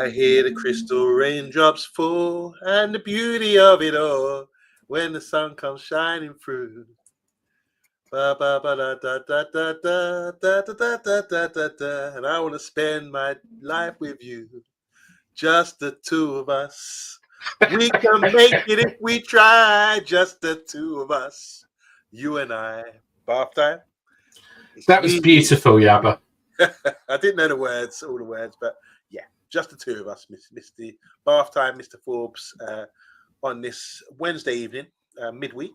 I hear the crystal raindrops fall and the beauty of it all when the sun comes shining through. Ba ba ba da da da da da da da da da da da da. And I want to spend my life with you, just the two of us. We can make it if we try, just the two of us, you and I. Bath time. That was beautiful, Yabba. I didn't know all the words, but yeah, just the two of us, Mr. Bath time, Mr. Forbes, on this Wednesday evening, midweek.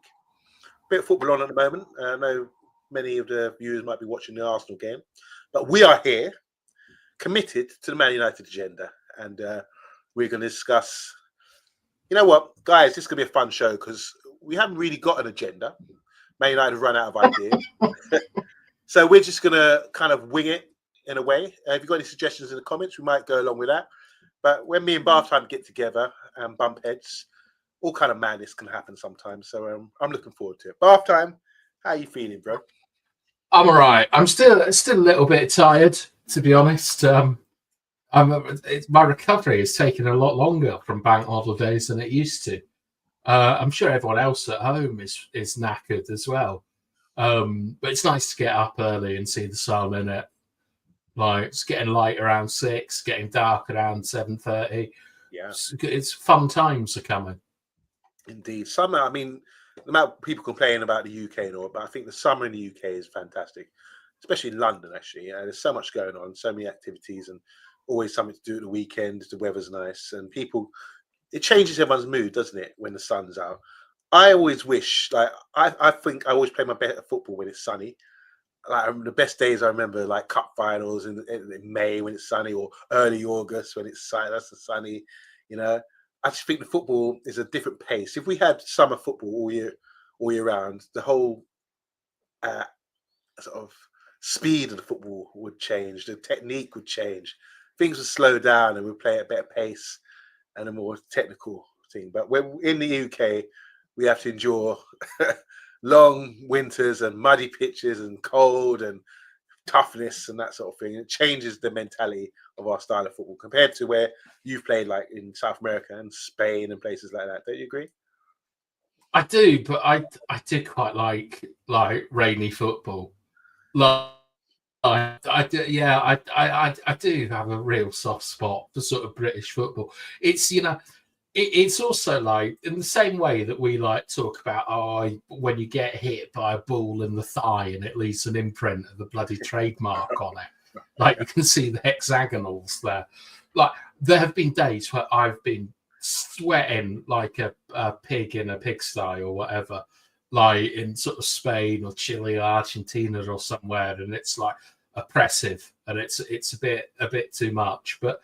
Bit of football on at the moment. I know many of the viewers might be watching the Arsenal game, but we are here, committed to the Man United agenda, and we're going to discuss. You know what, guys? This is going to be a fun show because we haven't really got an agenda. Man United have run out of ideas, so we're just going to kind of wing it in a way. If you've got any suggestions in the comments, we might go along with that. But when me and Bath Time get together and bump heads, all kind of madness can happen sometimes. So I'm looking forward to it. Bath Time, how are you feeling, bro? I'm all right. I'm still a little bit tired, to be honest. My recovery has taken a lot longer from bank holidays than it used to. I'm sure everyone else at home is knackered as well. But it's nice to get up early and see the sun in it. Like, it's getting light around 6, getting dark around 7:30. Yeah, it's fun times are coming. Indeed, summer. I mean, the amount of people complaining about the UK and all, but I think the summer in the UK is fantastic, especially in London. Actually, there's so much going on, so many activities, and always something to do at the weekend. The weather's nice, and it changes everyone's mood, doesn't it, when the sun's out? I always wish, like, I think I always play my better football when it's sunny. Like, the best days I remember, like cup finals in May when it's sunny, or early August when it's sunny. That's the sunny, you know. I just think the football is a different pace. If we had summer football all year round, the whole sort of speed of the football would change. The technique would change. Things would slow down, and we'd play at a better pace and a more technical thing. But when in the UK, we have to endure long winters and muddy pitches and cold and toughness and that sort of thing. It changes the mentality of our style of football compared to where you've played, like in South America and Spain and places like that. Don't you agree? I do, but I do quite like rainy football. I do have a real soft spot for sort of British football. It's, you know, it's also like in the same way that we like talk about when you get hit by a ball in the thigh and it leaves an imprint of the bloody trademark on it. Like, you can see the hexagonals there. Like, there have been days where I've been sweating like a pig in a pigsty or whatever, like in sort of Spain or Chile or Argentina or somewhere, and it's like oppressive and it's a bit too much. But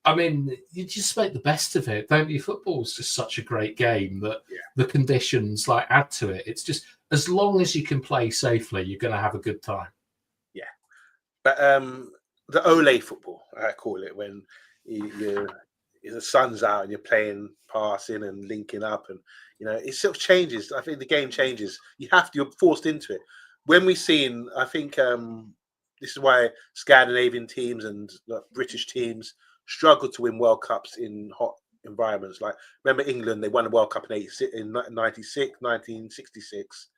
I mean, you just make the best of it, don't you? Football's just such a great game that the conditions like add to it. It's just, as long as you can play safely, you're going to have a good time. Yeah, but the Ole football, I call it, when the sun's out and you're playing, passing and linking up, and you know, it sort of changes. I think the game changes. You're forced into it. When we've seen, I think this is why Scandinavian teams and British teams struggle to win World Cups in hot environments. Like, remember England, they won the World Cup in 1966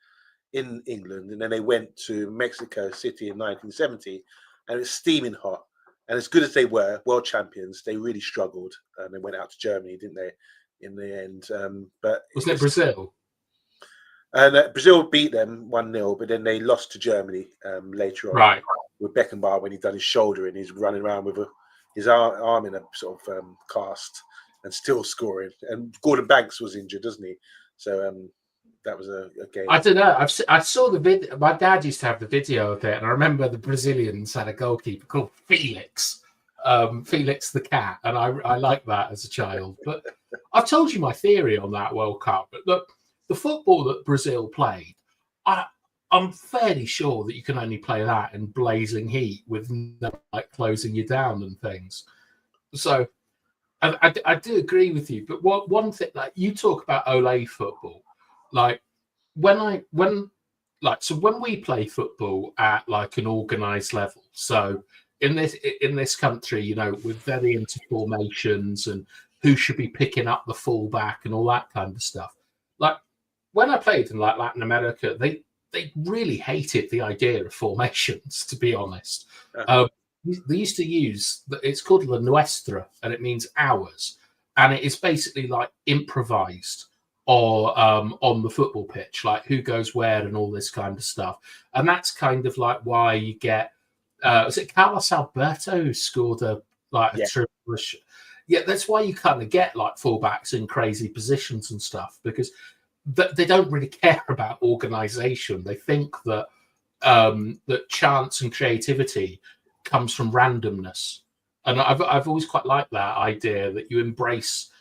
in England, and then they went to Mexico City in 1970, and it's steaming hot. And as good as they were, world champions, they really struggled, and they went out to Germany, didn't they, in the end? But wasn't it Brazil? And Brazil beat them 1-0, but then they lost to Germany later on. Right. With Beckenbauer, when he'd done his shoulder and he's running around with his arm in a sort of cast and still scoring. And Gordon Banks was injured, doesn't he? So that was a game. I don't know. I saw the video. My dad used to have the video of it, and I remember the Brazilians had a goalkeeper called Felix, Felix the cat, and I liked that as a child. But I've told you my theory on that World Cup. But look, the football that Brazil played, I'm fairly sure that you can only play that in blazing heat with no, like, closing you down and things. So I do agree with you. But one thing, like, you talk about Ole football, like when we play football at like an organized level, so in this country, you know, we're very into formations and who should be picking up the fullback and all that kind of stuff. Like when I played in like Latin America, they really hated the idea of formations, to be honest. They used to use, it's called La Nuestra, and it means ours. And it is basically like improvised or on the football pitch, like who goes where and all this kind of stuff. And that's kind of like why you get, was it Carlos Alberto who scored a triple? Yeah, that's why you kind of get like fullbacks in crazy positions and stuff, because they don't really care about organisation. They think that that chance and creativity comes from randomness, and I've always quite liked that idea that you embrace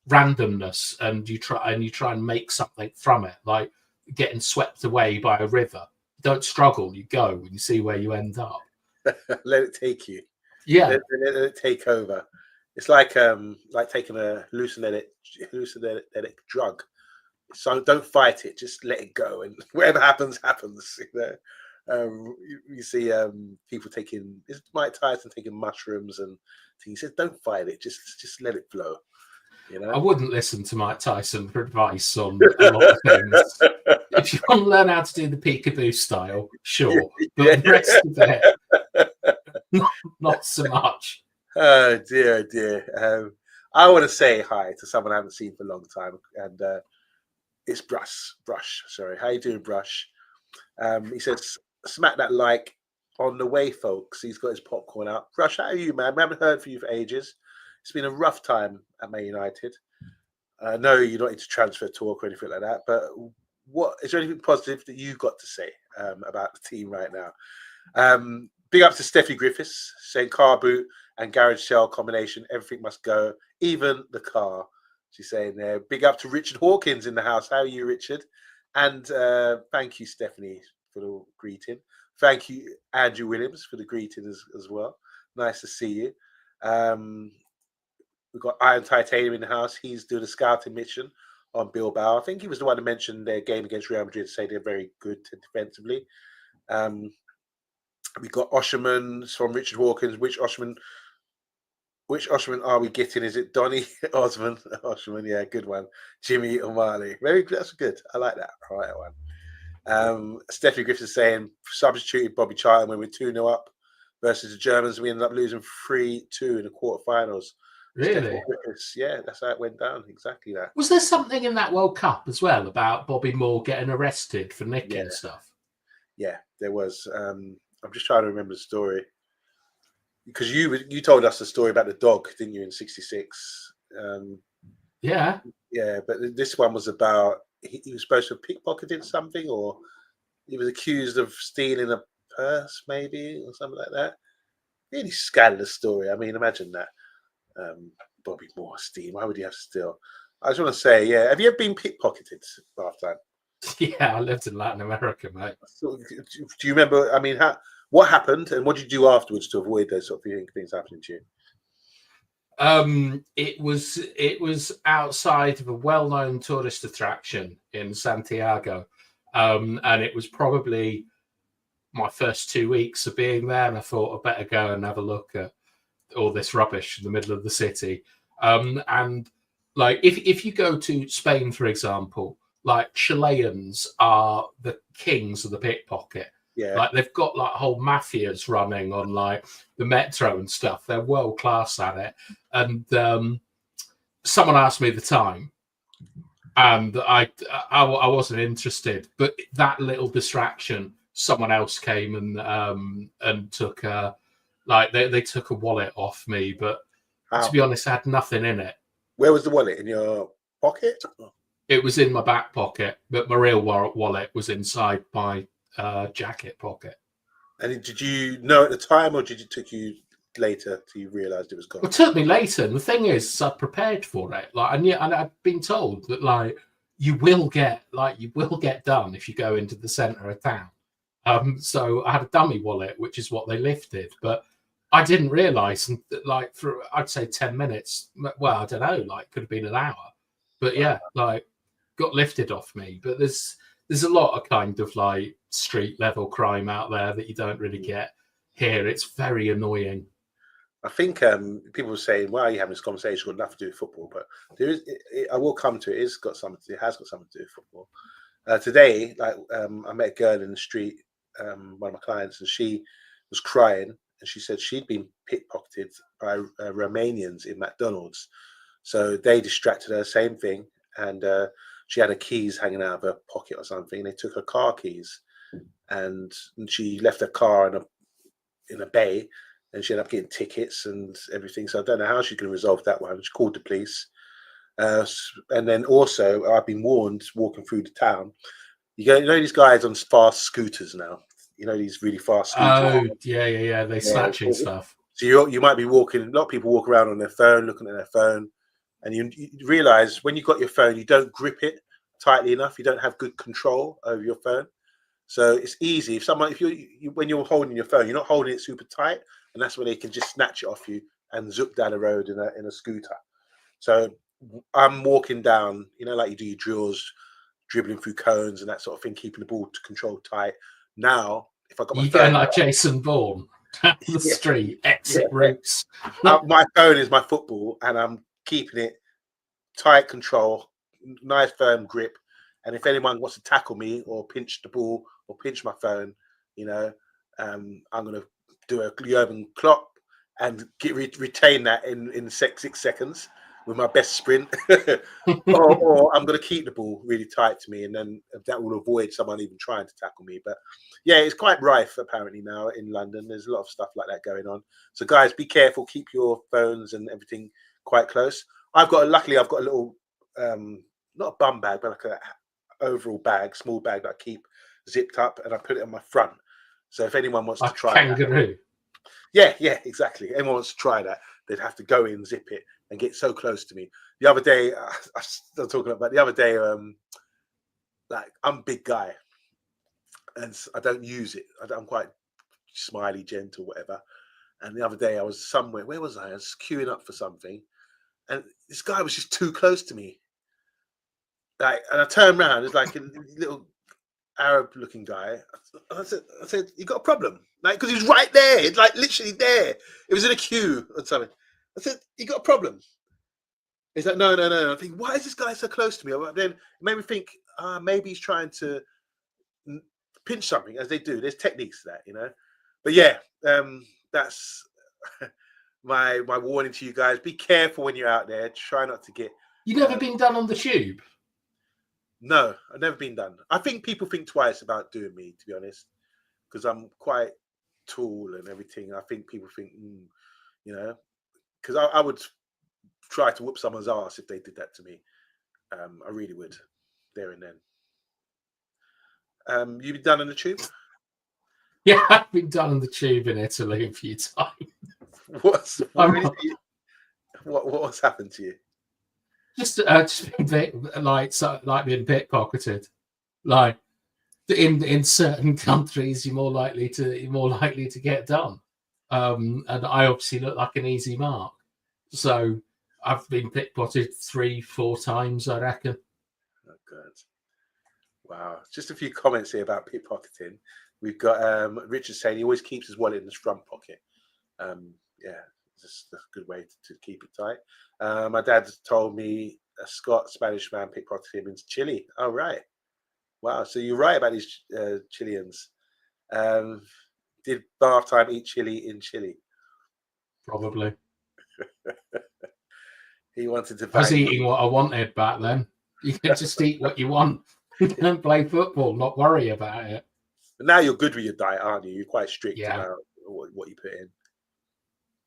randomness and you try and make something from it, like getting swept away by a river. Don't struggle, you go and you see where you end up. Let it take you. Yeah, let it take over. It's like taking a hallucinogenic drug. So don't fight it, just let it go, and whatever happens, happens. You know, you see people taking, is Mike Tyson taking mushrooms, and he says, "Don't fight it, just let it flow." You know, I wouldn't listen to Mike Tyson for advice on a lot of things. If you want to learn how to do the peekaboo style, sure, but the rest of it, not so much. Oh dear. I want to say hi to someone I haven't seen for a long time, and it's Brush. Sorry, how you doing, Brush? He says, "Smack that like on the way, folks." He's got his popcorn out. Brush, how are you, man? We haven't heard from you for ages. It's been a rough time at Man United. I know you're not into transfer talk or anything like that, but what is there anything positive that you got to say about the team right now? Big up to Steffi Griffiths saying car boot and garage sale combination, everything must go, even the car. She's saying there. Big up to Richard Hawkins in the house. How are you, Richard? And thank you, Stephanie, for the greeting. Thank you, Andrew Williams, for the greeting as well. Nice to see you. We've got Iron Titanium in the house. He's doing a scouting mission on Bilbao. I think he was the one that mentioned their game against Real Madrid, say they're very good defensively. We've got Osherman from Richard Hawkins. Which Osherman are we getting? Is it Donny Osman? Osherman, yeah, good one. Jimmy O'Malley. Very good. That's good. I like that. I like that one. Stephanie Griffiths is saying substituted Bobby Charlton when we're 2-0 up versus the Germans. We ended up losing 3-2 in the quarterfinals. Really? Yeah, that's how it went down. Exactly that. Was there something in that World Cup as well about Bobby Moore getting arrested for nicking stuff? Yeah, there was. I'm just trying to remember the story. Because you told us the story about the dog, didn't you, in '66? Yeah, but this one was about he was supposed to have pickpocketed something, or he was accused of stealing a purse, maybe, or something like that. Really scandalous story. I mean, imagine that. Bobby Moore stealing. Why would he have to steal? I just want to say, yeah. Have you ever been pickpocketed last time? Yeah, I lived in Latin America, mate. So, do you remember? I mean, what happened, and what did you do afterwards to avoid those sort of things happening to you? It was outside of a well-known tourist attraction in Santiago, and it was probably my first 2 weeks of being there, and I thought I'd better go and have a look at all this rubbish in the middle of the city. And like, if you go to Spain, for example, like Chileans are the kings of the pickpocket. Yeah. Like they've got like whole mafias running on like the metro and stuff. They're world class at it. And someone asked me the time, and I wasn't interested. But that little distraction, someone else came and took they took a wallet off me. But to be honest, I had nothing in it. Where was the wallet? In your pocket? It was in my back pocket, but my real wallet was inside my jacket pocket. And did you know at the time, or did it took you later till you realised it was gone? It took me later. And the thing is, I prepared for it. Like, and I'd been told that like you will get done if you go into the centre of town. So I had a dummy wallet, which is what they lifted, but I didn't realise. And like for I'd say 10 minutes. Well, I don't know. Like could have been an hour, but yeah, like got lifted off me. But there's a lot of kind of like street level crime out there that you don't really get here. It's very annoying. I think people were saying, "Why are you having this conversation? It's got nothing to do with football." But there is, I will come to it. It has got something to do with football. Today, I met a girl in the street, one of my clients, and she was crying, and she said she'd been pickpocketed by Romanians in McDonald's. So they distracted her, same thing, and she had her keys hanging out of her pocket or something. They took her car keys, and she left her car in a bay, and she ended up getting tickets and everything. So I don't know how she can resolve that one. She called the police. And then also, I've been warned walking through the town. You know these guys on fast scooters now. You know these really fast scooters. Oh, yeah. They're snatching stuff. So you might be walking. A lot of people walk around on their phone, looking at their phone, and you realize when you've got your phone, you don't grip it tightly enough. You don't have good control over your phone. So it's easy if when you're holding your phone, you're not holding it super tight, and that's when they can just snatch it off you and zip down the road in a scooter. So I'm walking down, like you do your drills, dribbling through cones and that sort of thing, keeping the ball controlled tight. Now, if I got my you phone, going like Jason Bourne down the street, exit routes. My phone is my football, and I'm keeping it tight control, nice firm grip. And if anyone wants to tackle me or pinch the ball or pinch my phone, I'm going to do a Jurgen Klopp and retain that in 6 seconds with my best sprint, or I'm going to keep the ball really tight to me, and then that will avoid someone even trying to tackle me. But yeah, it's quite rife apparently now in London. There's a lot of stuff like that going on. So guys, be careful. Keep your phones and everything quite close. Luckily I've got a little, not a bum bag, but like a overall bag, small bag that I keep zipped up, and I put it on my front. So if anyone wants to try kangaroo. Yeah, exactly. Anyone wants to try that, they'd have to go in, zip it, and get so close to me. The other day, I'm still talking about the other day, like I'm a big guy, and I don't use it. I'm quite smiley, gentle, whatever. And the other day I was somewhere, where was I? I was queuing up for something, and this guy was just too close to me. Like, and I turned around, it's like a little Arab-looking guy. I said, "You got a problem?" Like, because he was right there. It's like literally there. It was in a queue or something. I said, "You got a problem?" He's like, "No." I think, why is this guy so close to me? Then it made me think, maybe he's trying to pinch something, as they do. There's techniques to that, But yeah, that's my warning to you guys. Be careful when you're out there. Try not to get. You never been done on the tube? No, I've never been done. I think people think twice about doing me, to be honest, because I'm quite tall and everything. I think people think, because I would try to whoop someone's ass if they did that to me. I really would, there and then. You been done on the tube? Yeah, I've been done on the tube in Italy a few times. What's happened to you? Just being like being pickpocketed. Like in certain countries, you're more likely to get done. And I obviously look like an easy mark, so I've been pickpocketed 3-4 times, I reckon. Oh, good. Wow. Just a few comments here about pickpocketing. We've got Richard saying he always keeps his wallet in his front pocket. Yeah, just a good way to keep it tight. My dad told me a Spanish man pickpocketed him into Chile. Oh, right. Wow. So you're right about these Chileans. Did Bathtime eat chili in Chile? Probably. He wanted to. I was eating what I wanted back then. You can just eat what you want and play football, not worry about it. But now you're good with your diet, aren't you? You're quite strict about what you put in.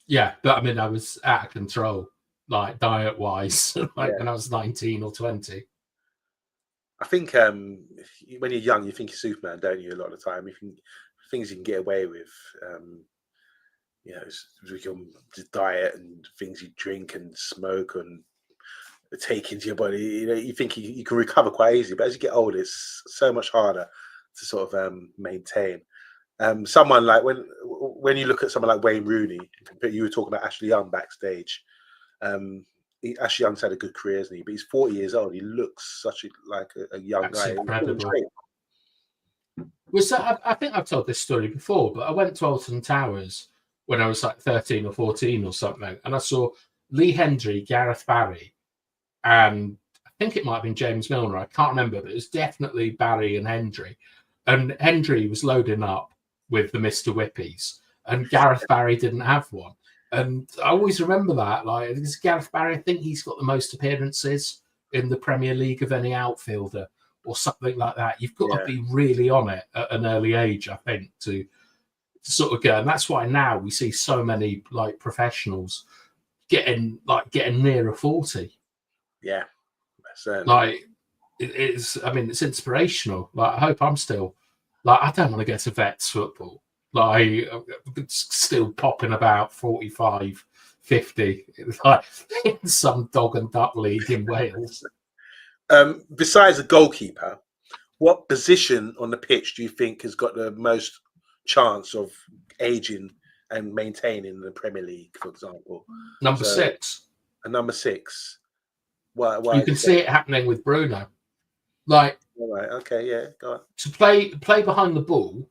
Yeah, but I mean, I was out of control, like diet-wise, when I was 19 or 20. I think when you're young, you think you're Superman, don't you? A lot of the time, things you can get away with, with your diet and things you drink and smoke and take into your body. You think you can recover quite easily, but as you get older, it's so much harder to sort of maintain. Someone like when you look at someone like Wayne Rooney, you were talking about Ashley Young backstage. Ashley Young's had a good career, hasn't he? But he's 40 years old. He looks like a young That's guy. incredible. I think I've told this story before, but I went to Alton Towers when I was like 13 or 14 or something, and I saw Lee Hendry, Gareth Barry, and I think it might have been James Milner. I can't remember, but it was definitely Barry and Hendry. And Hendry was loading up with the Mr. Whippies, and Gareth Barry didn't have one. And I always remember that. Like, because Gareth Barry, I think he's got the most appearances in the Premier League of any outfielder or something like that. You've got to be really on it at an early age, I think, to sort of go. And that's why now we see so many like professionals getting nearer 40. Yeah, like it's. I mean, it's inspirational. Like, I hope I'm still like, I don't want to get to vets football. Like, it's still popping about 45, 50, like in some dog and duck league in Wales. Besides the goalkeeper, what position on the pitch do you think has got the most chance of aging and maintaining in the Premier League, for example? Number 6. A number 6. Why you can see it happening with Bruno. Like, all right, okay, yeah, go on. To play behind the ball,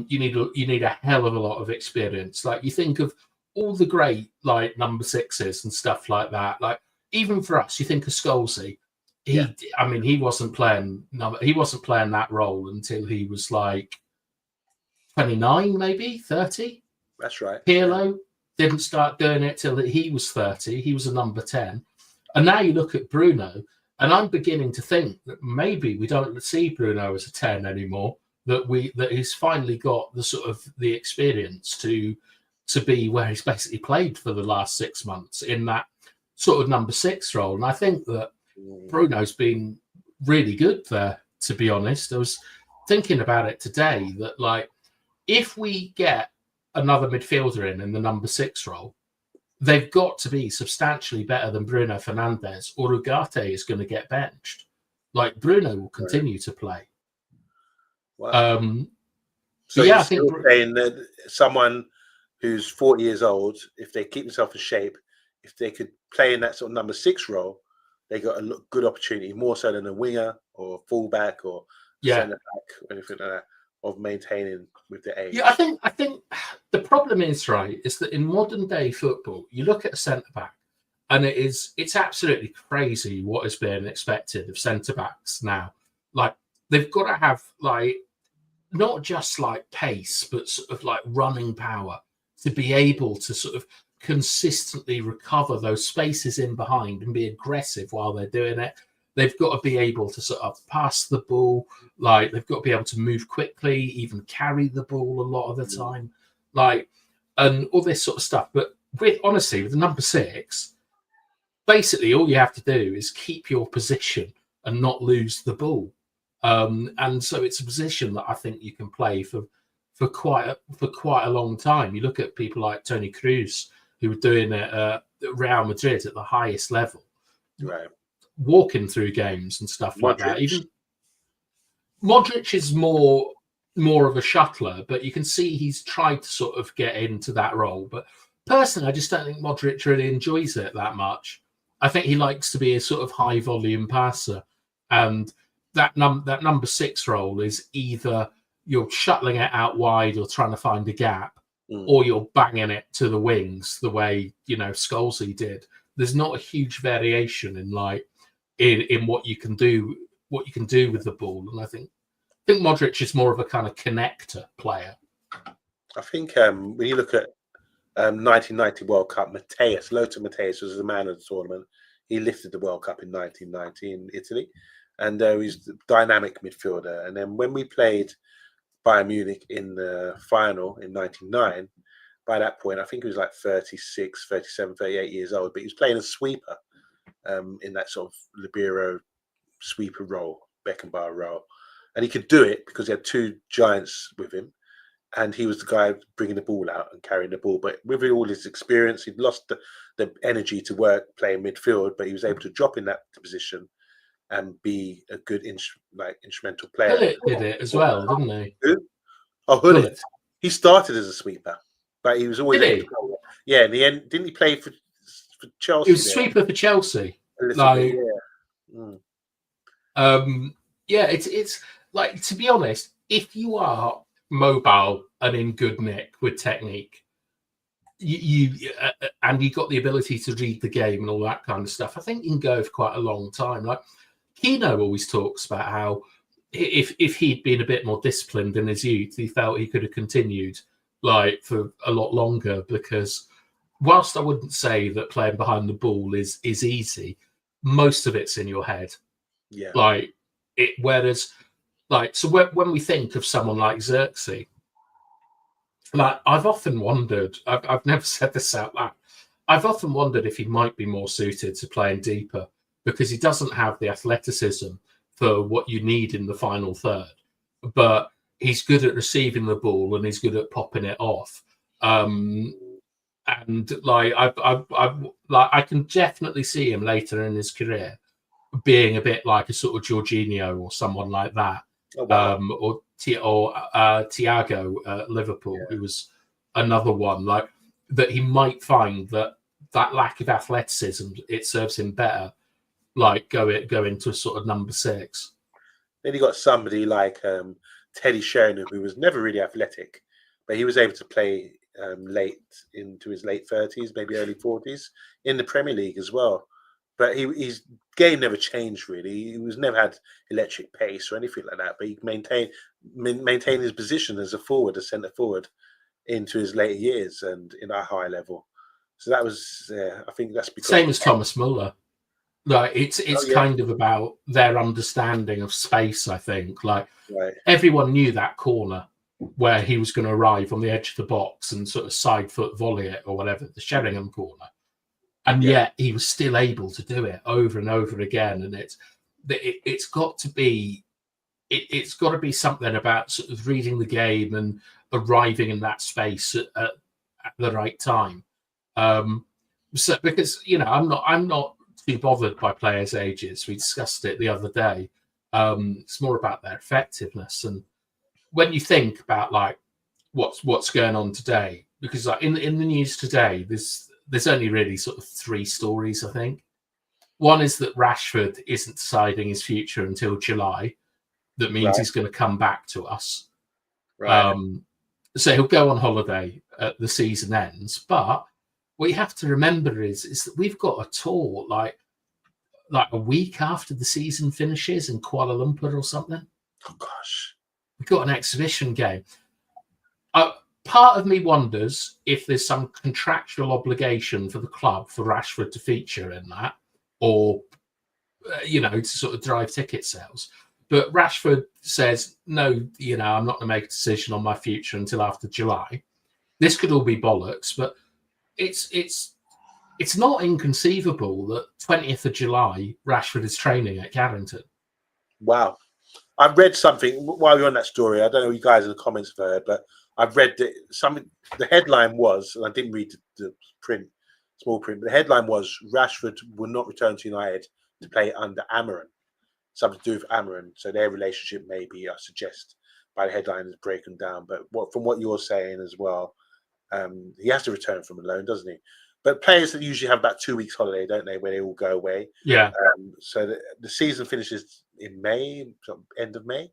you need a hell of a lot of experience. Like, you think of all the great like number 6s and stuff like that. Like, even for us, you think of Scholesy. He wasn't playing that role until he was like 29, maybe 30. That's right. Pirlo didn't start doing it till he was 30. He was a number 10. And now you look at Bruno, and I'm beginning to think that maybe we don't see Bruno as a 10 anymore. That he's finally got the sort of the experience to be where he's basically played for the last 6 months in that sort of number 6 role. And I think that Bruno's been really good there, to be honest. I was thinking about it today that, like, if we get another midfielder in the number 6 role, they've got to be substantially better than Bruno Fernandes, or Ugarte is going to get benched. Like, Bruno will continue to play. Wow. So yeah, I think saying that someone who's 40 years old, if they keep themselves in shape, if they could play in that sort of number 6 role, they got a good opportunity, more so than a winger or a fullback or centre back or anything like that, of maintaining with the age. Yeah, I think the problem is that in modern day football, you look at a centre back, and it's absolutely crazy what is being expected of centre backs now. Like, they've got to have like not just like pace, but sort of like running power to be able to sort of consistently recover those spaces in behind and be aggressive while they're doing it. They've got to be able to sort of pass the ball. Like, they've got to be able to move quickly, even carry the ball a lot of the time, like, and all this sort of stuff. But with the number 6, basically all you have to do is keep your position and not lose the ball. And so it's a position that I think you can play for quite a long time. You look at people like Toni Kroos, who were doing it at Real Madrid at the highest level, right, walking through games and stuff like that. Even Modric is more of a shuttler, but you can see he's tried to sort of get into that role. But personally, I just don't think Modric really enjoys it that much. I think he likes to be a sort of high volume passer, and that number 6 role is either you're shuttling it out wide or trying to find a gap, or you're banging it to the wings the way, Scholesy did. There's not a huge variation in what you can do with the ball. And I think Modric is more of a kind of connector player. I think when you look at 1990 World Cup, Lothar Matthäus was the man of the tournament. He lifted the World Cup in 1990 in Italy, and he's the dynamic midfielder. And then when we played Bayern Munich in the final in 1999, by that point, I think he was like 36, 37, 38 years old, but he was playing a sweeper in that sort of libero sweeper role, Beckenbauer role. And he could do it because he had 2 giants with him, and he was the guy bringing the ball out and carrying the ball. But with all his experience, he'd lost the energy to work playing midfield, but he was able to drop in that position and be a good instrumental player. Gullit did it as well, didn't he? Who? Oh, Gullit. He started as a sweeper, but he was always in the end. Didn't he play for Chelsea? He was a sweeper for Chelsea. It's like, to be honest, if you are mobile and in good nick with technique, and you got the ability to read the game and all that kind of stuff, I think you can go for quite a long time. Like Keno always talks about how if he'd been a bit more disciplined in his youth, he felt he could have continued like for a lot longer, because whilst I wouldn't say that playing behind the ball is easy, most of it's in your head. Yeah. Like it, whereas like, so when we think of someone like Xerxes, like I've often wondered, I've never said this out loud, I've often wondered if he might be more suited to playing deeper, because he doesn't have the athleticism for what you need in the final third, but he's good at receiving the ball and he's good at popping it off. And like I can definitely see him later in his career being a bit like a sort of Jorginho or someone like that. Oh, wow. Or Thiago at Liverpool, who was another one like that. He might find that lack of athleticism, it serves him better, like go into a sort of number 6. Then you got somebody like Teddy Sheringham, who was never really athletic, but he was able to play late into his late 30s, maybe early 40s in the Premier League as well. But his game never changed really. He was never had electric pace or anything like that. But he maintained his position as a forward, a centre forward, into his later years and in a high level. So that was, I think that's because same as Thomas Muller. Like it's kind of about their understanding of space. I think like everyone knew that corner where he was going to arrive on the edge of the box and sort of side foot volley it or whatever, the Sheringham corner. And yet he was still able to do it over and over again. And it's got to be something about sort of reading the game and arriving in that space at the right time. So because I'm not too bothered by players' ages. We discussed it the other day. It's more about their effectiveness. And when you think about like what's going on today, because like in the news today, there's only really sort of 3 stories, I think. One is that Rashford isn't deciding his future until July. That means he's going to come back to us. Right. So he'll go on holiday at the season ends. But what you have to remember is that we've got a tour like a week after the season finishes in Kuala Lumpur or something. Oh, gosh. We've got an exhibition game. Part of me wonders if there's some contractual obligation for the club for Rashford to feature in that, or to sort of drive ticket sales. But Rashford says, no, I'm not going to make a decision on my future until after July. This could all be bollocks, but it's not inconceivable that 20th of July Rashford is training at Carrington. Wow. I've read something while you're on that story. I don't know if you guys in the comments have heard, but I've read that the headline was, and I didn't read the small print, but the headline was Rashford will not return to United to play under Amaran. Something to do with Amaran. So their relationship maybe, I suggest, by the headline is breaking down. But from what you're saying as well, he has to return from a loan, doesn't he? But players that usually have about 2 weeks holiday, don't they, where they all go away? Yeah. So the season finishes in May, end of May.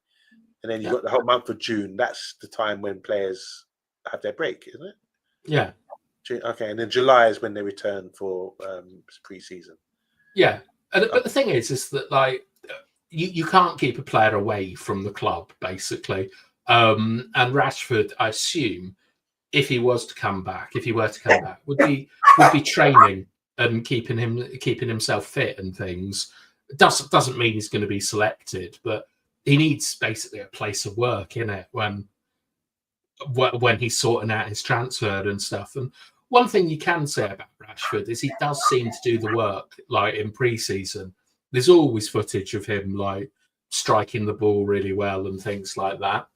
And then you've got the whole month of June. That's the time when players have their break, isn't it? Yeah. Okay, and then July is when they return for pre-season. Yeah, but the thing is that like you can't keep a player away from the club, basically. And Rashford, I assume, if he were to come back, would be training and keeping himself fit and things. Doesn't mean he's going to be selected, but he needs basically a place of work, innit, when he's sorting out his transfer and stuff. And one thing you can say about Rashford is he does seem to do the work, like in pre-season. There's always footage of him like striking the ball really well and things like that.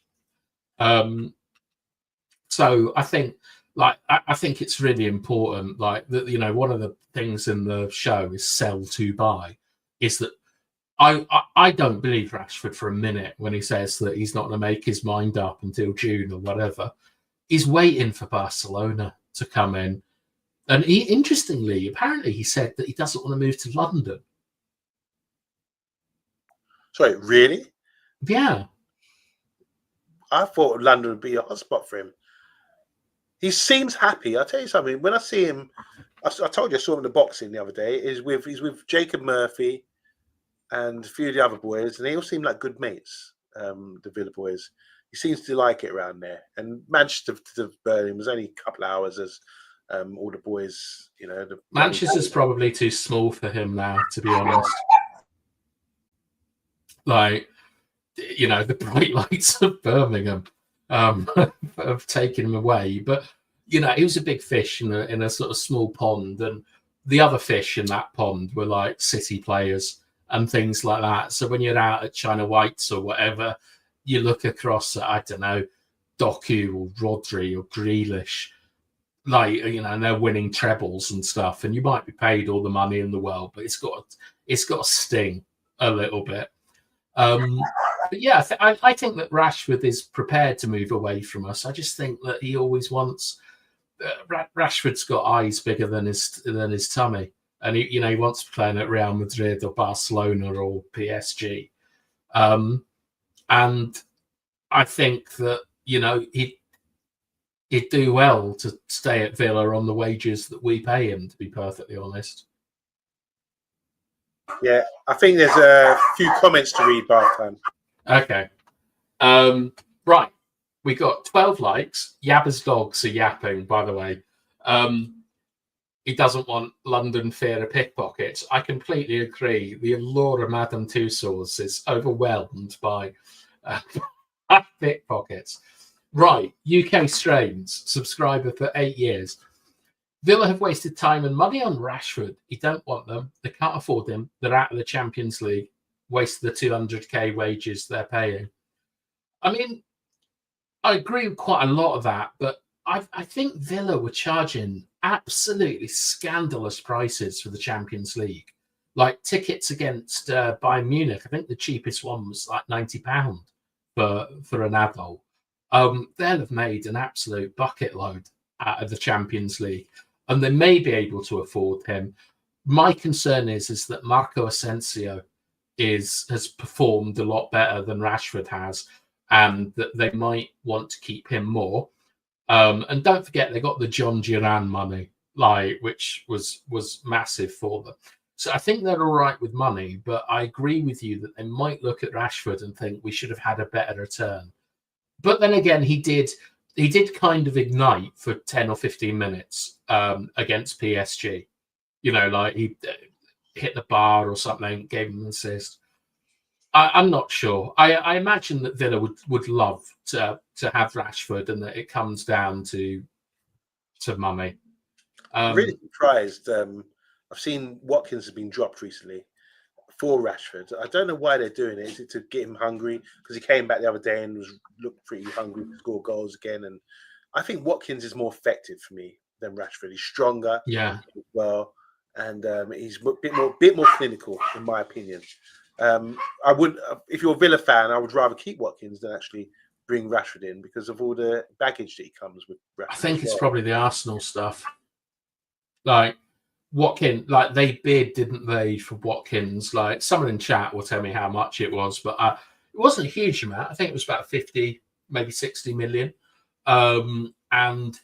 So I think it's really important, like that. One of the things in the show is sell to buy. Is that I don't believe Rashford for a minute when he says that he's not going to make his mind up until June or whatever. He's waiting for Barcelona to come in. And interestingly, apparently he said that he doesn't want to move to London. Sorry, really? Yeah. I thought London would be a hotspot for him. He seems happy. I'll tell you something. When I see him, I told you I saw him in the boxing the other day. He's with Jacob Murphy and a few of the other boys, and they all seem like good mates. The Villa boys. He seems to like it around there. And Manchester to Birmingham was only a couple of hours as all the boys, Manchester's probably too small for him now, to be honest. Like, the bright lights of Birmingham have taken him away. But, he was a big fish in a sort of small pond. And the other fish in that pond were like City players and things like that. So when you're out at China Whites or whatever, you look across at, I don't know, Doku or Rodri or Grealish, and they're winning trebles and stuff, and you might be paid all the money in the world, but it's got to sting a little bit. But yeah, I think that Rashford is prepared to move away from us. I just think that he always wants. Rashford's got eyes bigger than his tummy, and he wants to play at Real Madrid or Barcelona or PSG. And I think that, he'd do well to stay at Villa on the wages that we pay him, to be perfectly honest. Yeah, I think there's a few comments to read, Bathtime. Okay. Right. We got 12 likes. Yabba's dogs are yapping, by the way. He doesn't want London fear of pickpockets. I completely agree. The allure of Madame Tussauds is overwhelmed by pickpockets. Right, UK Strains, subscriber for 8 years. Villa have wasted time and money on Rashford. You don't want them. They can't afford him. They're out of the Champions League. Wasted the 200k wages they're paying. I mean, I agree with quite a lot of that, but I think Villa were charging absolutely scandalous prices for the Champions League. Like tickets against Bayern Munich, I think the cheapest one was like £90 for an adult. They'll have made an absolute bucket load out of the Champions League, and they may be able to afford him. My concern is that Marco Asensio has performed a lot better than Rashford has, and that they might want to keep him more. And don't forget, they got the John Duran money, which was massive for them. So I think they're all right with money, but I agree with you that they might look at Rashford and think we should have had a better return. But then again, he did kind of ignite for 10 or 15 minutes against PSG. He hit the bar or something, gave him an assist. I'm not sure. I imagine that Villa would love to have Rashford, and that it comes down to money. I'm really surprised. I've seen Watkins has been dropped recently for Rashford. I don't know why they're doing it. Is it to get him hungry? Because he came back the other day and looked pretty hungry to score goals again. And I think Watkins is more effective for me than Rashford. He's stronger, yeah, as well, and he's a bit more clinical, in my opinion. I would, if you're a Villa fan, I would rather keep Watkins than actually bring Rashford in because of all the baggage that he comes with. Rashford, I think it's probably the Arsenal stuff. Like Watkins, they bid, didn't they, for Watkins? Like someone in chat will tell me how much it was, but it wasn't a huge amount. I think it was about 50, maybe 60 million. And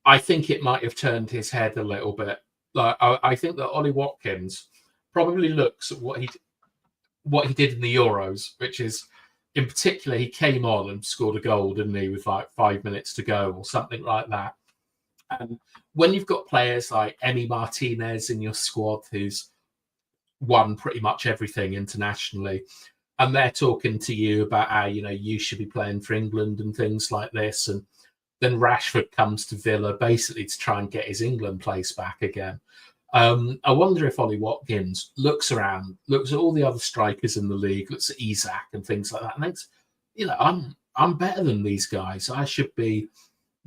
I think it might have turned his head a little bit. I think that Ollie Watkins probably looks at what he did in the Euros, which is, in particular, he came on and scored a goal, didn't he, with 5 minutes to go or something like that. And when you've got players like Emi Martinez in your squad, who's won pretty much everything internationally, and they're talking to you about how, you should be playing for England and things like this, and then Rashford comes to Villa basically to try and get his England place back again. I wonder if Ollie Watkins looks around, looks at all the other strikers in the league, looks at Isak and things like that, and thinks, I'm better than these guys. I should be,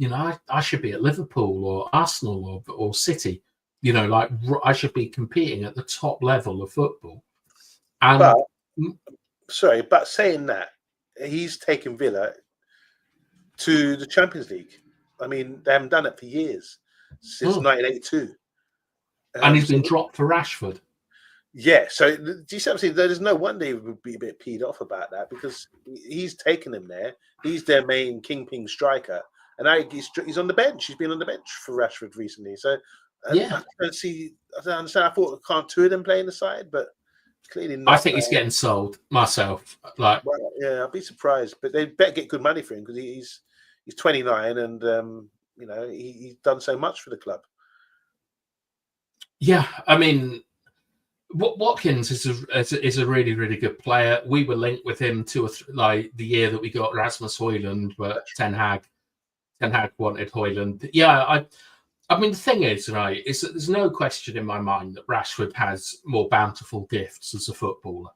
I should be at Liverpool or Arsenal or City. I should be competing at the top level of football. And but saying that, he's taken Villa to the Champions League. I mean, they haven't done it for years, since 1982. And he's been dropped for Rashford. Yeah, so do you see what I'm saying? There's no wonder he would be a bit peed off about that because he's taken him there. He's their main kingpin striker, and now he's on the bench. He's been on the bench for Rashford recently. So Yeah, I don't understand. I thought can't two of them play in the side, but clearly not. I think he's getting sold myself. Like, well, yeah, I'd be surprised, but they better get good money for him because he's 29 and he's done so much for the club. yeah, I mean, Watkins is a really, really good player. We were linked with him like the year that we got Rasmus Højlund, but Ten Hag wanted Højlund. Yeah, I mean, the thing is, right, is that there's no question in my mind that Rashford has more bountiful gifts as a footballer.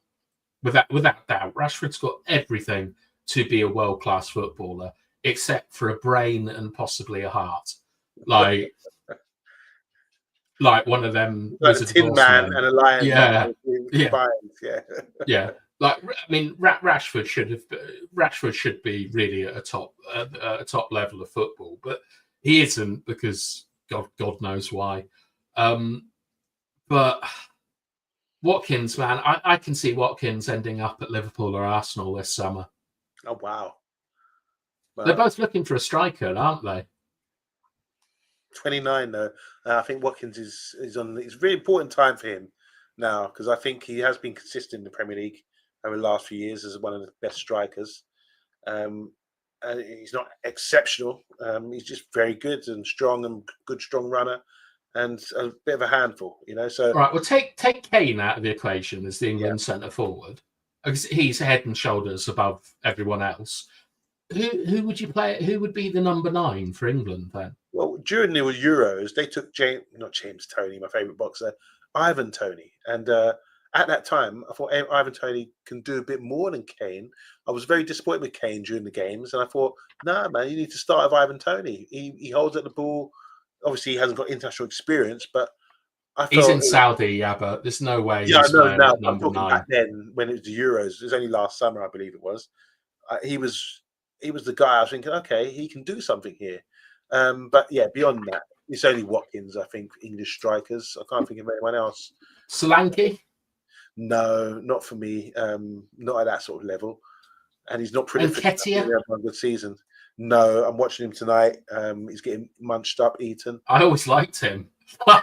Without doubt, Rashford's got everything to be a world-class footballer, except for a brain and possibly a heart. Like one of them, like a Tin Man and a Lion. Yeah, yeah. Like, I mean, Rashford should be really at a top level of football, but he isn't because God knows why. But Watkins, man, I can see Watkins ending up at Liverpool or Arsenal this summer. Oh wow! They're both looking for a striker, aren't they? 29 though. I think Watkins is on. It's a really important time for him now because I think he has been consistent in the Premier League over the last few years as one of the best strikers. And he's not exceptional. He's just very good and strong and good strong runner and a bit of a handful, So right, well, take Kane out of the equation as the England centre forward because he's head and shoulders above everyone else. Who would you play? Who would be the number 9 for England then? Well, during the Euros, they took not James Toney, my favourite boxer, Ivan Toney. And at that time, I thought Ivan Toney can do a bit more than Kane. I was very disappointed with Kane during the games. And I thought, nah, man, you need to start with Ivan Toney. He holds at the ball. Obviously, he hasn't got international experience, but I thought... He's in Saudi, but there's no way he's playing at number 9. Back then, when it was the Euros, it was only last summer, I believe it was. He was the guy I was thinking, okay, he can do something here. But yeah, beyond that, it's only Watkins, I think, English strikers. I can't think of anyone else. Solanke? No, not for me. Not at that sort of level. And he's not prolific. Nketiah? A good season. No, I'm watching him tonight. He's getting munched up, eaten. I always liked him.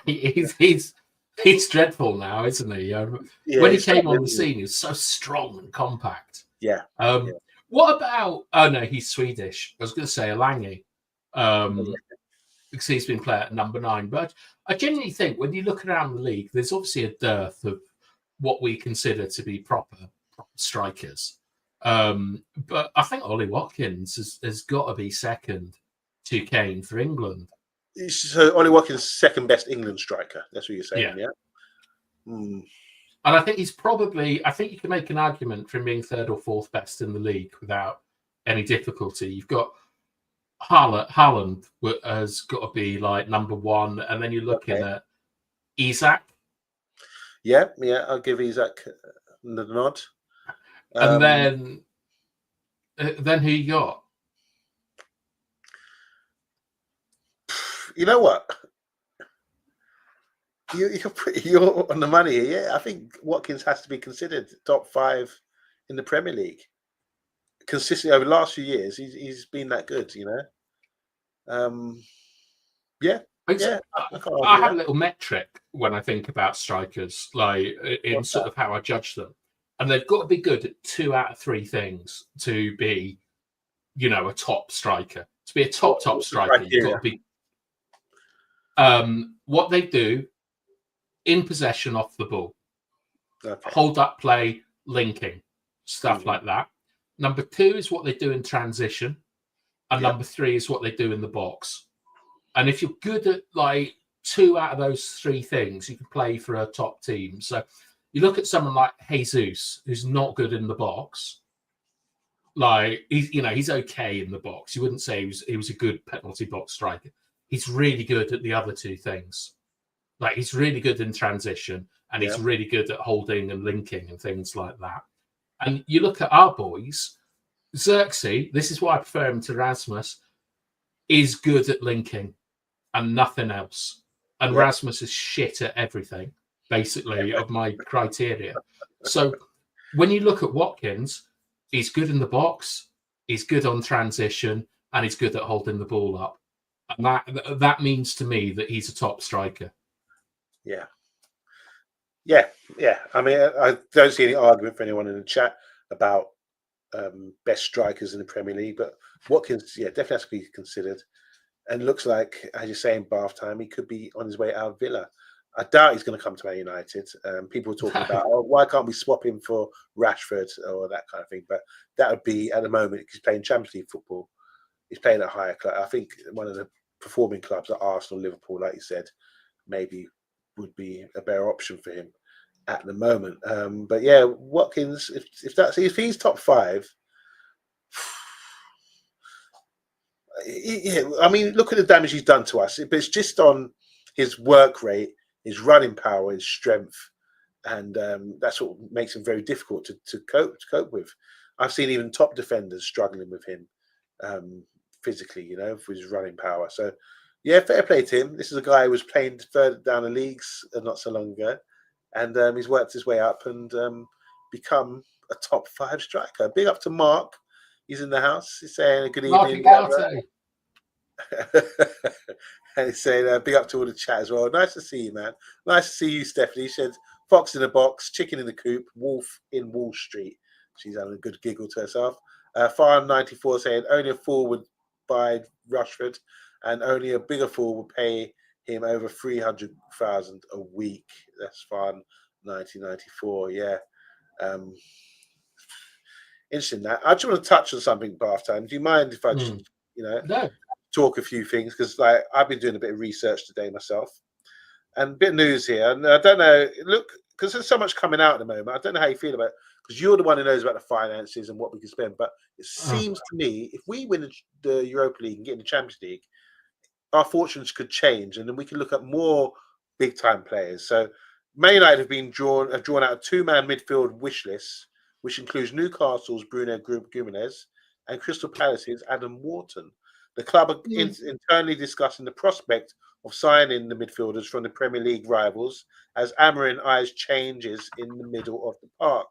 He's dreadful now, isn't he? When he came on the scene, he was so strong and compact. Yeah. What about? Oh no, he's Swedish. I was going to say Alangi, because he's been playing at number 9. But I genuinely think when you look around the league, there's obviously a dearth of what we consider to be proper strikers. But I think Ollie Watkins has got to be second to Kane for England. So Ollie Watkins is second best England striker. That's what you're saying, yeah? And I think he's probably... I think you can make an argument for him being 3rd or 4th best in the league without any difficulty. You've got Haaland has got to be like number 1, and then you're looking at Isak. Yeah, I'll give Isak the nod. And then who you got? You know what? You're on the money here. Yeah, I think Watkins has to be considered top 5 in the Premier League. Consistently over the last few years, he's been that good, Yeah. I have a little metric when I think about strikers, like in sort of how I judge them. And they've got to be good at 2 out of 3 things to be, a top striker. To be a top striker, you've got to be what they do in possession off the ball, hold up play, linking, stuff like that. Number 2 is what they do in transition, and number 3 is what they do in the box. And if you're good at like 2 out of those 3 things, you can play for a top team. So you look at someone like Jesus, who's not good in the box. Like he's okay in the box. You wouldn't say he was a good penalty box striker. He's really good at the other 2 things. Like he's really good in transition, and he's really good at holding and linking and things like that. And you look at our boys, Xerxes, this is why I prefer him to Rasmus, is good at linking and nothing else. And Rasmus is shit at everything. basically, of my criteria. So when you look at Watkins, he's good in the box, he's good on transition, and he's good at holding the ball up. And that means to me that he's a top striker. Yeah. I mean, I don't see any argument for anyone in the chat about best strikers in the Premier League, but Watkins, definitely has to be considered. And looks like, as you say, in bath time, he could be on his way out of Villa. I doubt he's going to come to Man United. People are talking about, why can't we swap him for Rashford or that kind of thing? But that would be, at the moment, he's playing Champions League football. He's playing at a higher club. I think one of the performing clubs at Arsenal, Liverpool, like you said, maybe would be a better option for him at the moment. But yeah, Watkins, if he's top 5, I mean, look at the damage he's done to us. But it's just on his work rate, his running power, his strength, and that's what makes him very difficult to cope with. I've seen even top defenders struggling with him physically, for his running power. So, yeah, fair play to him. This is a guy who was playing further down the leagues not so long ago, and he's worked his way up and become a top 5 striker. Big up to Mark. He's in the house. He's saying a good evening. And he's saying big up to all the chat as well. Nice to see you, man. Nice to see you, Stephanie. She said, fox in the box, chicken in the coop, wolf in Wall Street. She's having a good giggle to herself. Farm 94 saying only a fool would buy Rashford, and only a bigger fool would pay him over 300,000 a week. That's Farm 1994. Yeah. Interesting that. I just want to touch on something, bath time. Do you mind if I just, no, talk a few things? Because I've been doing a bit of research today myself, and a bit of news here. And I don't know, look, because there's so much coming out at the moment. I don't know how you feel about it, because you're the one who knows about the finances and what we can spend. But it seems to me, if we win the Europa League and get in the Champions League, our fortunes could change, and then we can look at more big time players. So Man United have drawn out a 2-man midfield wish list, which includes Newcastle's Bruno Guimaraes and Crystal Palace's Adam Wharton. The club are internally discussing the prospect of signing the midfielders from the Premier League rivals as Amorim eyes changes in the middle of the park.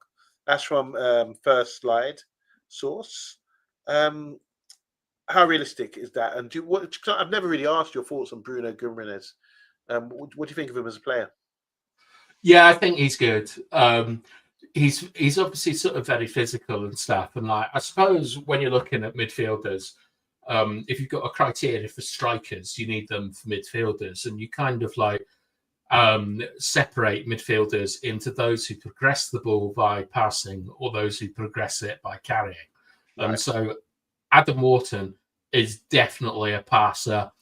That's from First Slide source. How realistic is that? And I've never really asked your thoughts on Bruno Guimaraes. What do you think of him as a player? Yeah, I think he's good. He's obviously sort of very physical and stuff. And I suppose when you're looking at midfielders, if you've got a criteria for strikers, you need them for midfielders, and you kind of separate midfielders into those who progress the ball by passing or those who progress it by carrying. Right. And so Adam Wharton is definitely a passer,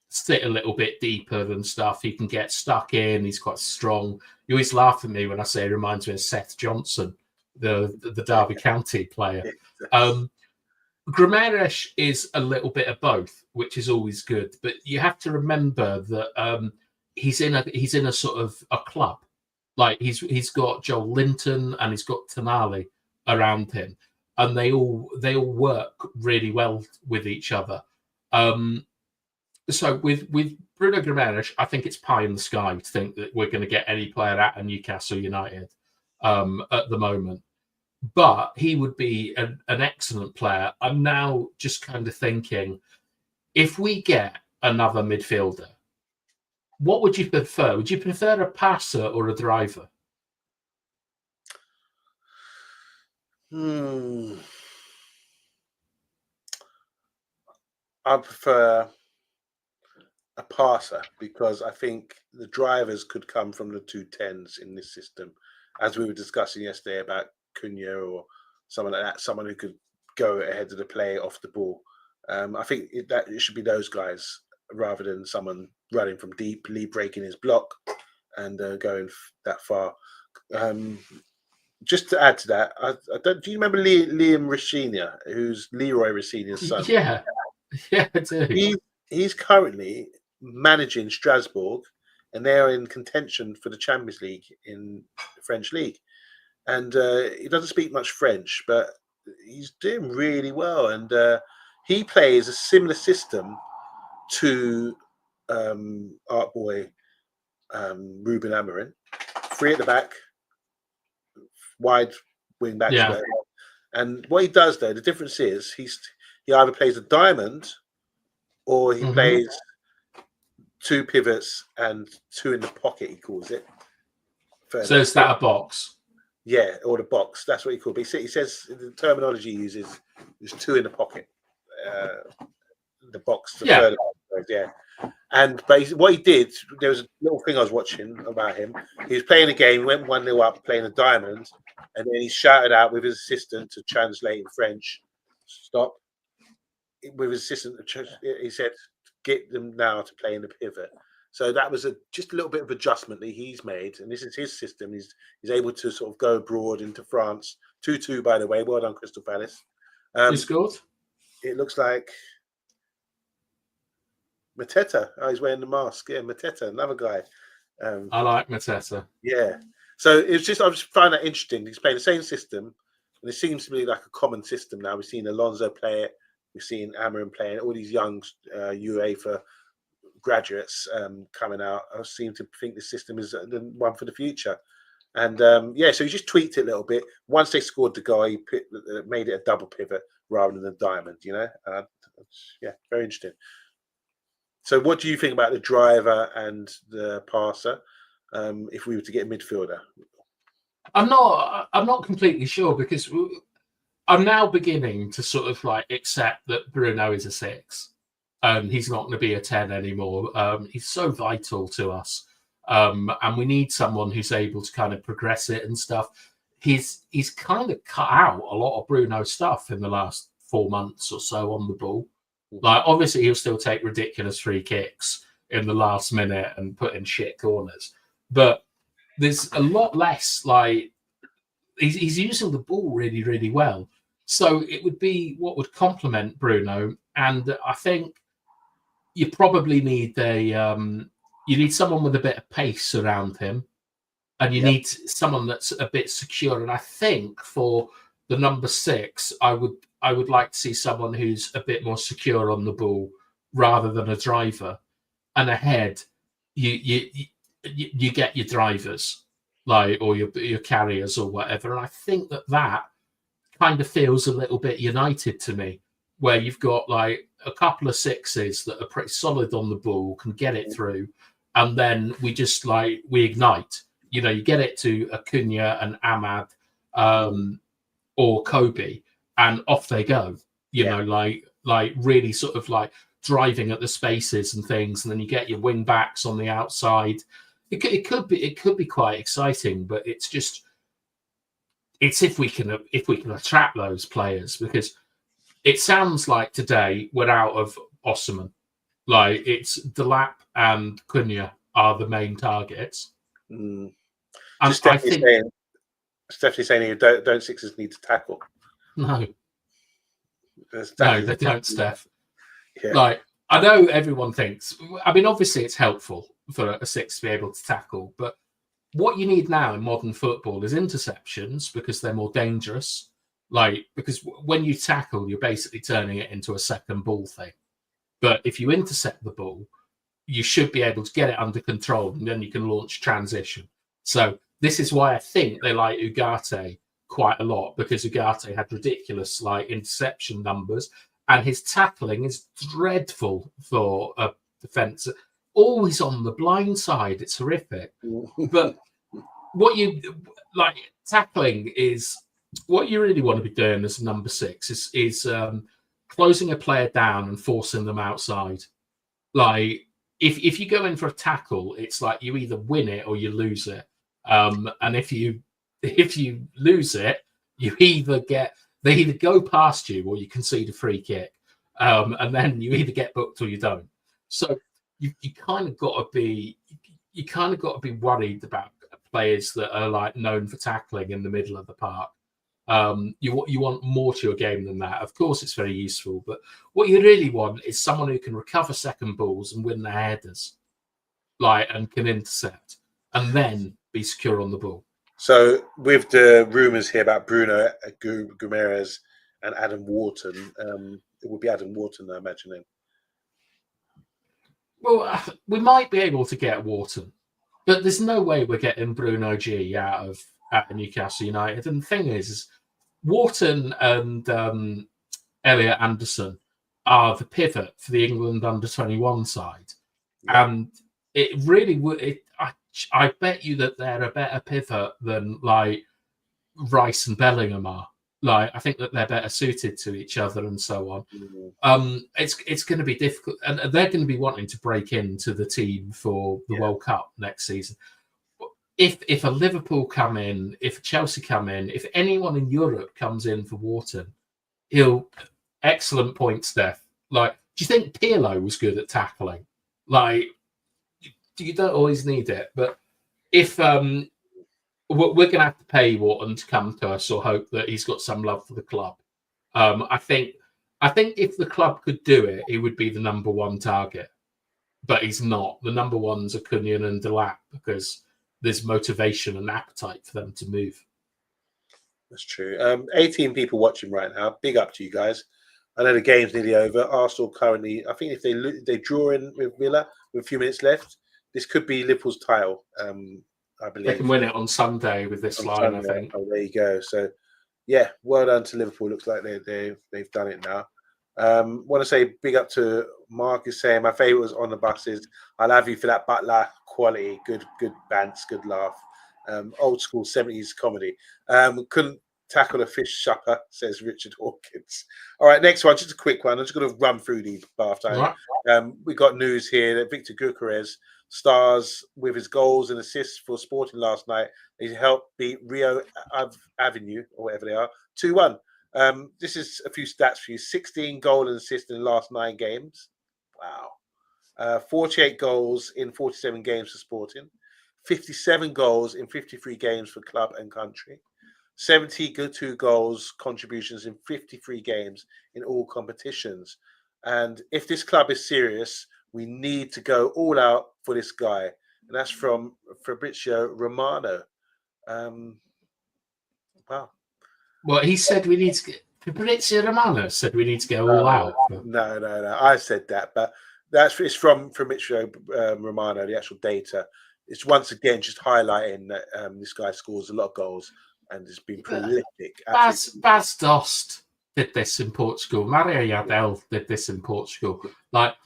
sit a little bit deeper than stuff. He can get stuck in. He's quite strong. You always laugh at me when I say it reminds me of Seth Johnson, the Derby County player. Guimaraes is a little bit of both, which is always good. But you have to remember that he's in a sort of a club. Like he's got Joel Linton and he's got Tonali around him, and they all work really well with each other. So with Bruno Guimaraes, I think it's pie in the sky to think that we're going to get any player out of Newcastle United at the moment. But he would be an excellent player. I'm now just kind of thinking, if we get another midfielder, what would you prefer? Would you prefer a passer or a driver? I prefer a passer, because I think the drivers could come from the 210s in this system, as we were discussing yesterday about Cunha or someone like that, someone who could go ahead of the play off the ball. I think it should be those guys rather than someone running from deep, breaking his block and going that far. Just to add to that, do you remember Liam Rashenia, who's Leroy Rashenia's son? Yeah, I do. He's currently managing Strasbourg, and they're in contention for the Champions League in the French league. And he doesn't speak much French, but he's doing really well. And he plays a similar system to Art Boy Ruben Amorim 3 at the back, wide wing backs. Yeah. And what he does though, the difference is he either plays a diamond or he plays 2 pivots and 2 in the pocket. He calls it. So is that a box? Yeah, or the box. That's what he calls it. He says the terminology he uses is 2 in the pocket. The box. Yeah. And basically, what he did, there was a little thing I was watching about him. He was playing a game, went 1-0 up, playing a diamond, and then he shouted out with his assistant to translate in French, "Stop." With his assistant, he said, "Get them now to play in the pivot." So that was just a little bit of adjustment that he's made, and this is his system. He's able to sort of go abroad into France. 2-2, by the way. Well done, Crystal Palace. Who scored? It looks like Mateta. Oh, he's wearing the mask. Yeah, Mateta, another guy. I like Mateta. Yeah. So it's just, I just find that interesting. He's playing the same system, and it seems to be like a common system now. We've seen Alonso play it. We've seen Amarin playing it. All these young UEFA graduates coming out. I seem to think the system is the one for the future. And so he just tweaked it a little bit. Once they scored the goal, he made it a double pivot rather than a diamond, very interesting. So what do you think about the driver and the passer if we were to get a midfielder? I'm not completely sure, because I'm now beginning to sort of like accept that Bruno is a 6. He's not going to be a 10 anymore. He's so vital to us. And we need someone who's able to kind of progress it and stuff. He's kind of cut out a lot of Bruno stuff in the last 4 months or so on the ball. Like, obviously, he'll still take ridiculous free kicks in the last minute and put in shit corners. But there's a lot less, like, he's using the ball really, really well. So it would be what would complement Bruno. And I think you probably need you need someone with a bit of pace around him. And you need someone that's a bit secure. And I think for the number 6, I would like to see someone who's a bit more secure on the ball rather than a driver. And ahead, you get your drivers, like, or your carriers or whatever. And I think that kind of feels a little bit United to me, where you've got like a couple of 6s that are pretty solid on the ball, can get it through, and then we just we ignite. You get it to Acuna and Ahmad or Kobe, and off they go. You know, like really sort of like driving at the spaces and things, and then you get your wing backs on the outside. It could be quite exciting, but it's if we can attract those players, because it sounds like today we're out of Osimhen. Like, it's Delap and Cunha are the main targets. And Stephanie's saying don't 6s need to tackle. No, they don't, Steph. Yeah. Like, I know everyone thinks. I mean, obviously, it's helpful for a 6 to be able to tackle, but what you need now in modern football is interceptions, because they're more dangerous. Like, because when you tackle, you're basically turning it into a second ball thing. But if you intercept the ball, you should be able to get it under control, and then you can launch transition. So this is why I think they like Ugarte quite a lot, because Ugarte had ridiculous interception numbers, and his tackling is dreadful for a defence. Always on the blind side. It's horrific. But what you tackling is what you really want to be doing as a number 6 is closing a player down and forcing them outside. Like, if you go in for a tackle, it's like you either win it or you lose it. And if you lose it, they either go past you or you concede a free kick, and then you either get booked or you don't. So you kind of got to be worried about players that are known for tackling in the middle of the park. You want more to your game than that. Of course, it's very useful, but what you really want is someone who can recover second balls and win their headers, and can intercept, and then be secure on the ball. So, with the rumours here about Bruno Guimaraes and Adam Wharton, it would be Adam Wharton, I imagine. Well, we might be able to get Wharton. But there's no way we're getting Bruno G out of Newcastle United. And the thing is Wharton and Elliot Anderson are the pivot for the England under-21 side. Yeah. And it really would... I bet you that they're a better pivot than, like, Rice and Bellingham are. Like, I think that they're better suited to each other and so on. Mm-hmm. It's going to be difficult, and they're going to be wanting to break into the team for the World Cup next season. If a Liverpool come in, if Chelsea come in, if anyone in Europe comes in for Wharton, he'll excellent point, Steph. Like, do you think Pirlo was good at tackling? Like, you don't always need it, but if we're going to have to pay Wharton to come to us or hope that he's got some love for the club. I think if the club could do it, he would be the number one target, but he's not. The number ones are Cunyan and Delap because there's motivation and appetite for them to move. That's true. 18 people watching right now. Big up to you guys. I know the game's nearly over. Arsenal currently, I think if they draw in with Villa with a few minutes left, this could be Liverpool's title. I believe they can win it on Sunday with this line. Sunday, I think. Oh, there you go. So, yeah, well done to Liverpool. Looks like they've done it now. Want to say big up to Mark is saying my favourite was On the Buses. I'll have you for that Butler quality. Good bants, good laugh. Old school 70s comedy. Couldn't tackle a fish shopper, says Richard Hawkins. All right, next one, just a quick one. I'm just going to run through these bath time. Right. We got news here that Victor Gyökeres stars with his goals and assists for Sporting last night. He helped beat Rio Avenue, or whatever they are, 2-1. This is a few stats for you. 16 goal and assists in the last 9 games. Wow. 48 goals in 47 games for Sporting. 57 goals in 53 games for club and country. 72 goals contributions in 53 games in all competitions. And if this club is serious, we need to go all out for this guy. And that's from Fabrizio Romano. Wow. Well, he said we need to get... Fabrizio Romano said we need to go all out. No. I said that. But it's from Fabrizio Romano, the actual data. It's once again just highlighting that this guy scores a lot of goals and has been prolific. Bas Dost did this in Portugal. Mario Jardel did this in Portugal. Like,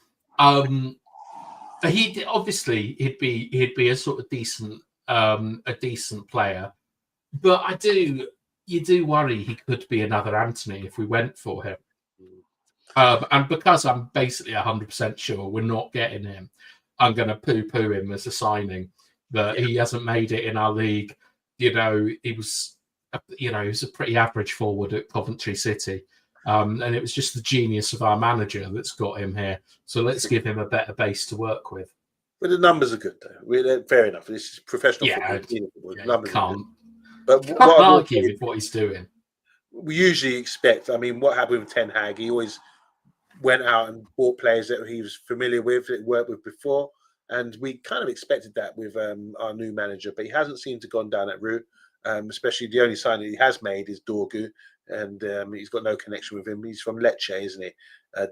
he'd be a sort of decent player, but you do worry he could be another Anthony if we went for him. And because I'm basically 100% sure we're not getting him, I'm going to poo-poo him as a signing that he hasn't made it in our league. You know, he was a pretty average forward at Coventry City. And it was just the genius of our manager that's got him here. So let's give him a better base to work with. But the numbers are good, though. Fair enough. This is professional football. Numbers can't. But can't argue with what he's doing. We usually expect, what happened with Ten Hag, he always went out and bought players that he was familiar with, that worked with before. And we kind of expected that with our new manager, but he hasn't seemed to gone down that route. Especially the only signing he has made is Dorgu, and he's got no connection with him. He's from Lecce, isn't he? A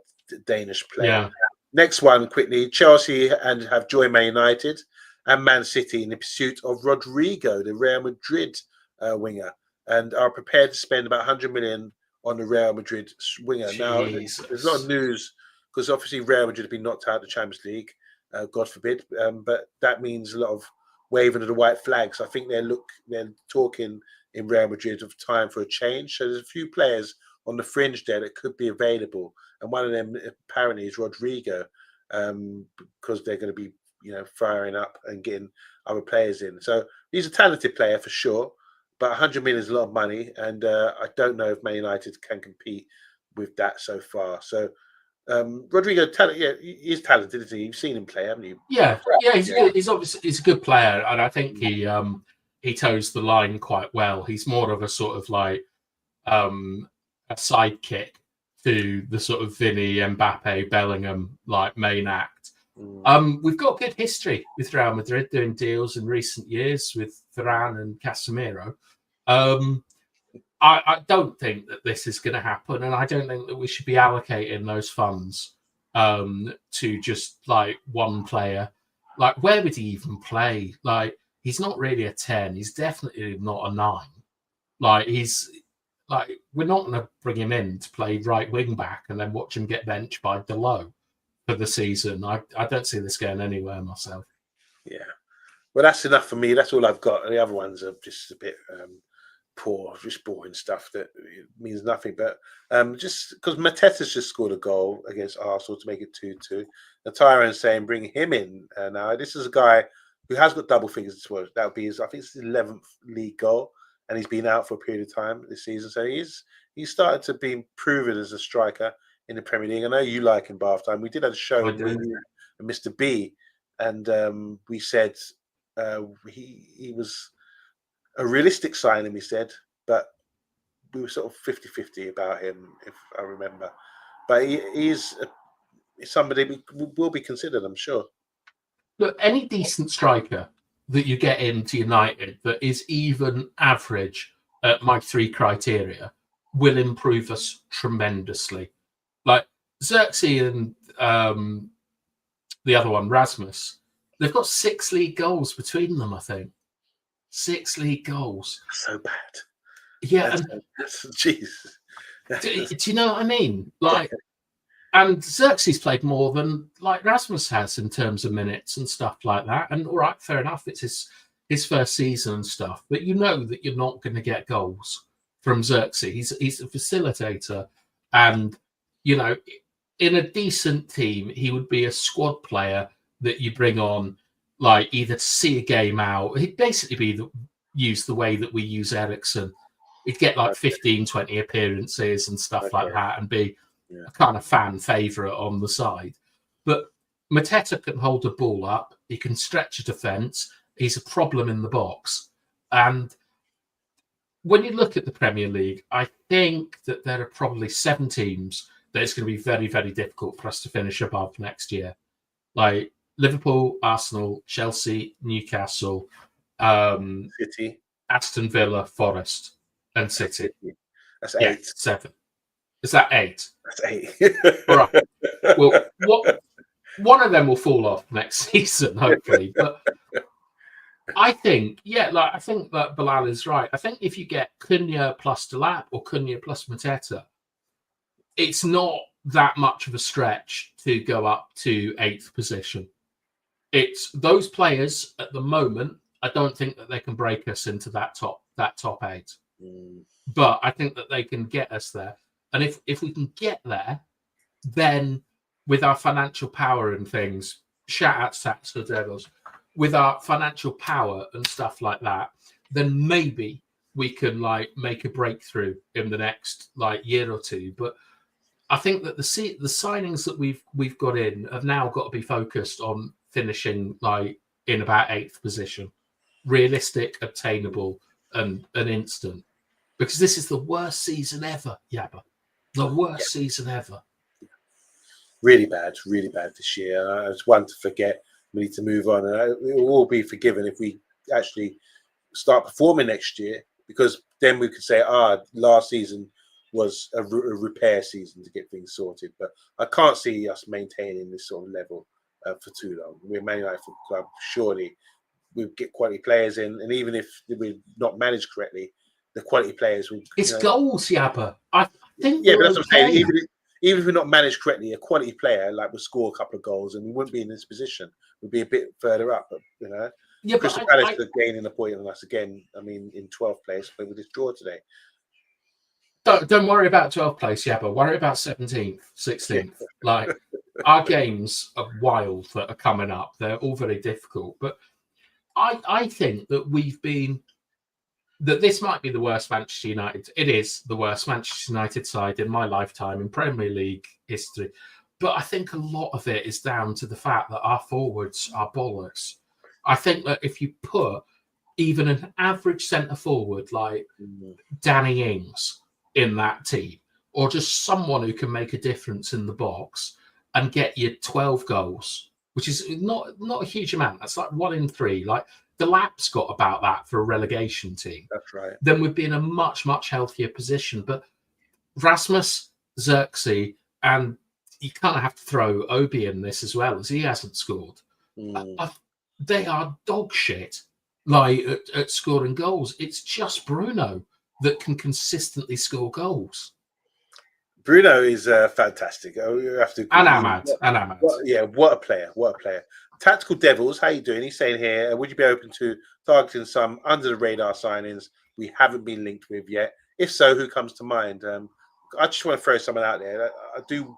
Danish player. Yeah. Next one, quickly. Chelsea have joined Man United and Man City in the pursuit of Rodrigo, the Real Madrid winger, and are prepared to spend about 100 million on the Real Madrid winger. Jesus. Now, there's a lot of news because obviously Real Madrid have been knocked out of the Champions League, God forbid, but that means a lot of waving of the white flags. I think they're talking in Real Madrid of time for a change. So there's a few players on the fringe there that could be available, and one of them apparently is Rodrigo, because they're going to be firing up and getting other players in. So he's a talented player for sure, but 100 million is a lot of money, and I don't know if Man United can compete with that so far. So Rodrigo, he's talented, isn't he? You've seen him play, haven't you? Yeah. He's obviously a good player, and I think he toes the line quite well. He's more of a sort of like a sidekick to the sort of Vinny, Mbappe, Bellingham like main act. We've got good history with Real Madrid doing deals in recent years with Varane and Casemiro. I don't think that this is going to happen, and I don't think that we should be allocating those funds to just like one player. Like, where would he even play? Like, he's not really a 10. He's definitely not a 9. Like, we're not going to bring him in to play right wing back and then watch him get benched by Delo for the season. I don't see this going anywhere myself. Yeah. Well, that's enough for me. That's all I've got. The other ones are just a bit poor, just boring stuff that means nothing. But just because Mateta's just scored a goal against Arsenal to make it 2-2. The Tyrant's saying bring him in. Now, this is a guy who has got double figures as well. That would be his, I think it's his 11th league goal, and he's been out for a period of time this season. So he's started to be proven as a striker in the Premier League. I know you like him, Bathtime. We did have a show with Mr. B, and we said he was a realistic signing, we said, but we were sort of 50-50 about him, if I remember. But he is somebody we will be considered, I'm sure. Look, any decent striker that you get into United that is even average at my 3 criteria will improve us tremendously. Like Xerxes and the other one, Rasmus, they've got 6 league goals between them, I think. 6 league goals. So bad. Yeah. Jesus. Do you know what I mean? Like, and Xerxes played more than like Rasmus has in terms of minutes and stuff like that. And all right, fair enough. It's his first season and stuff. But you know that you're not going to get goals from Xerxes. He's a facilitator. And, you know, in a decent team, he would be a squad player that you bring on, like, either to see a game out. He'd basically be used the way that we use Ericsson. He'd get like 15, 20 appearances and stuff like that and be a kind of fan favourite on the side. But Mateta can hold a ball up. He can stretch a defence. He's a problem in the box. And when you look at the Premier League, I think that there are probably 7 teams that it's going to be very, very difficult for us to finish above next year. Like Liverpool, Arsenal, Chelsea, Newcastle, City, Aston Villa, Forest, and City. That's 8. 7. Is that 8? That's 8. All right. Well, one of them will fall off next season, hopefully. But I think, I think that Bilal is right. I think if you get Cunha plus Delap or Cunha plus Mateta, it's not that much of a stretch to go up to 8th position. It's those players at the moment. I don't think that they can break us into that top 8. But I think that they can get us there. And if we can get there, then with our financial power and things, shout out to Sats for Devils, with our financial power and stuff like that, then maybe we can like make a breakthrough in the next like year or two. But I think that the signings that we've got in have now got to be focused on finishing like in about 8th position, realistic, obtainable, and an instant. Because this is the worst season ever, Yabba. The worst season ever. Really bad this year. It's one to forget. We need to move on. And it will all be forgiven if we actually start performing next year, because then we could say, last season was a repair season to get things sorted. But I can't see us maintaining this sort of level for too long. We're Man United club. Surely we'll get quality players in. And even if we're not managed correctly, the quality players will. It's goals, Yabba. I think. Yeah, but that's what I'm saying. Even if we're not managed correctly, a quality player like will score a couple of goals, and we wouldn't be in this position. We'd be a bit further up, but you know. Yeah, Crystal Palace are gaining a point on us again. I mean, in 12th place, but with this draw today. Don't worry about 12th place, Yabba. Worry about 17th, 16th. Like our games are wild that are coming up. They're all very difficult, but I think that that this might be the worst Manchester United. It is the worst Manchester United side in my lifetime in Premier League history. But I think a lot of it is down to the fact that our forwards are bollocks. I think that if you put even an average centre forward like Danny Ings in that team, or just someone who can make a difference in the box and get you 12 goals, which is not a huge amount. That's like 1 in 3. Like, the Lap's got about that for a relegation team. That's right. Then we'd be in a much, much healthier position. But Rasmus, Xerxes, and you kind of have to throw Obi in this as well, as he hasn't scored. they are dog shit. Like at scoring goals, it's just Bruno that can consistently score goals. Bruno is fantastic. You have to agree. And Ahmad. What a player! What a player! Tactical Devils, how you doing? He's saying here, would you be open to targeting some under the radar signings we haven't been linked with yet? If so, who comes to mind? I just want to throw someone out there. I do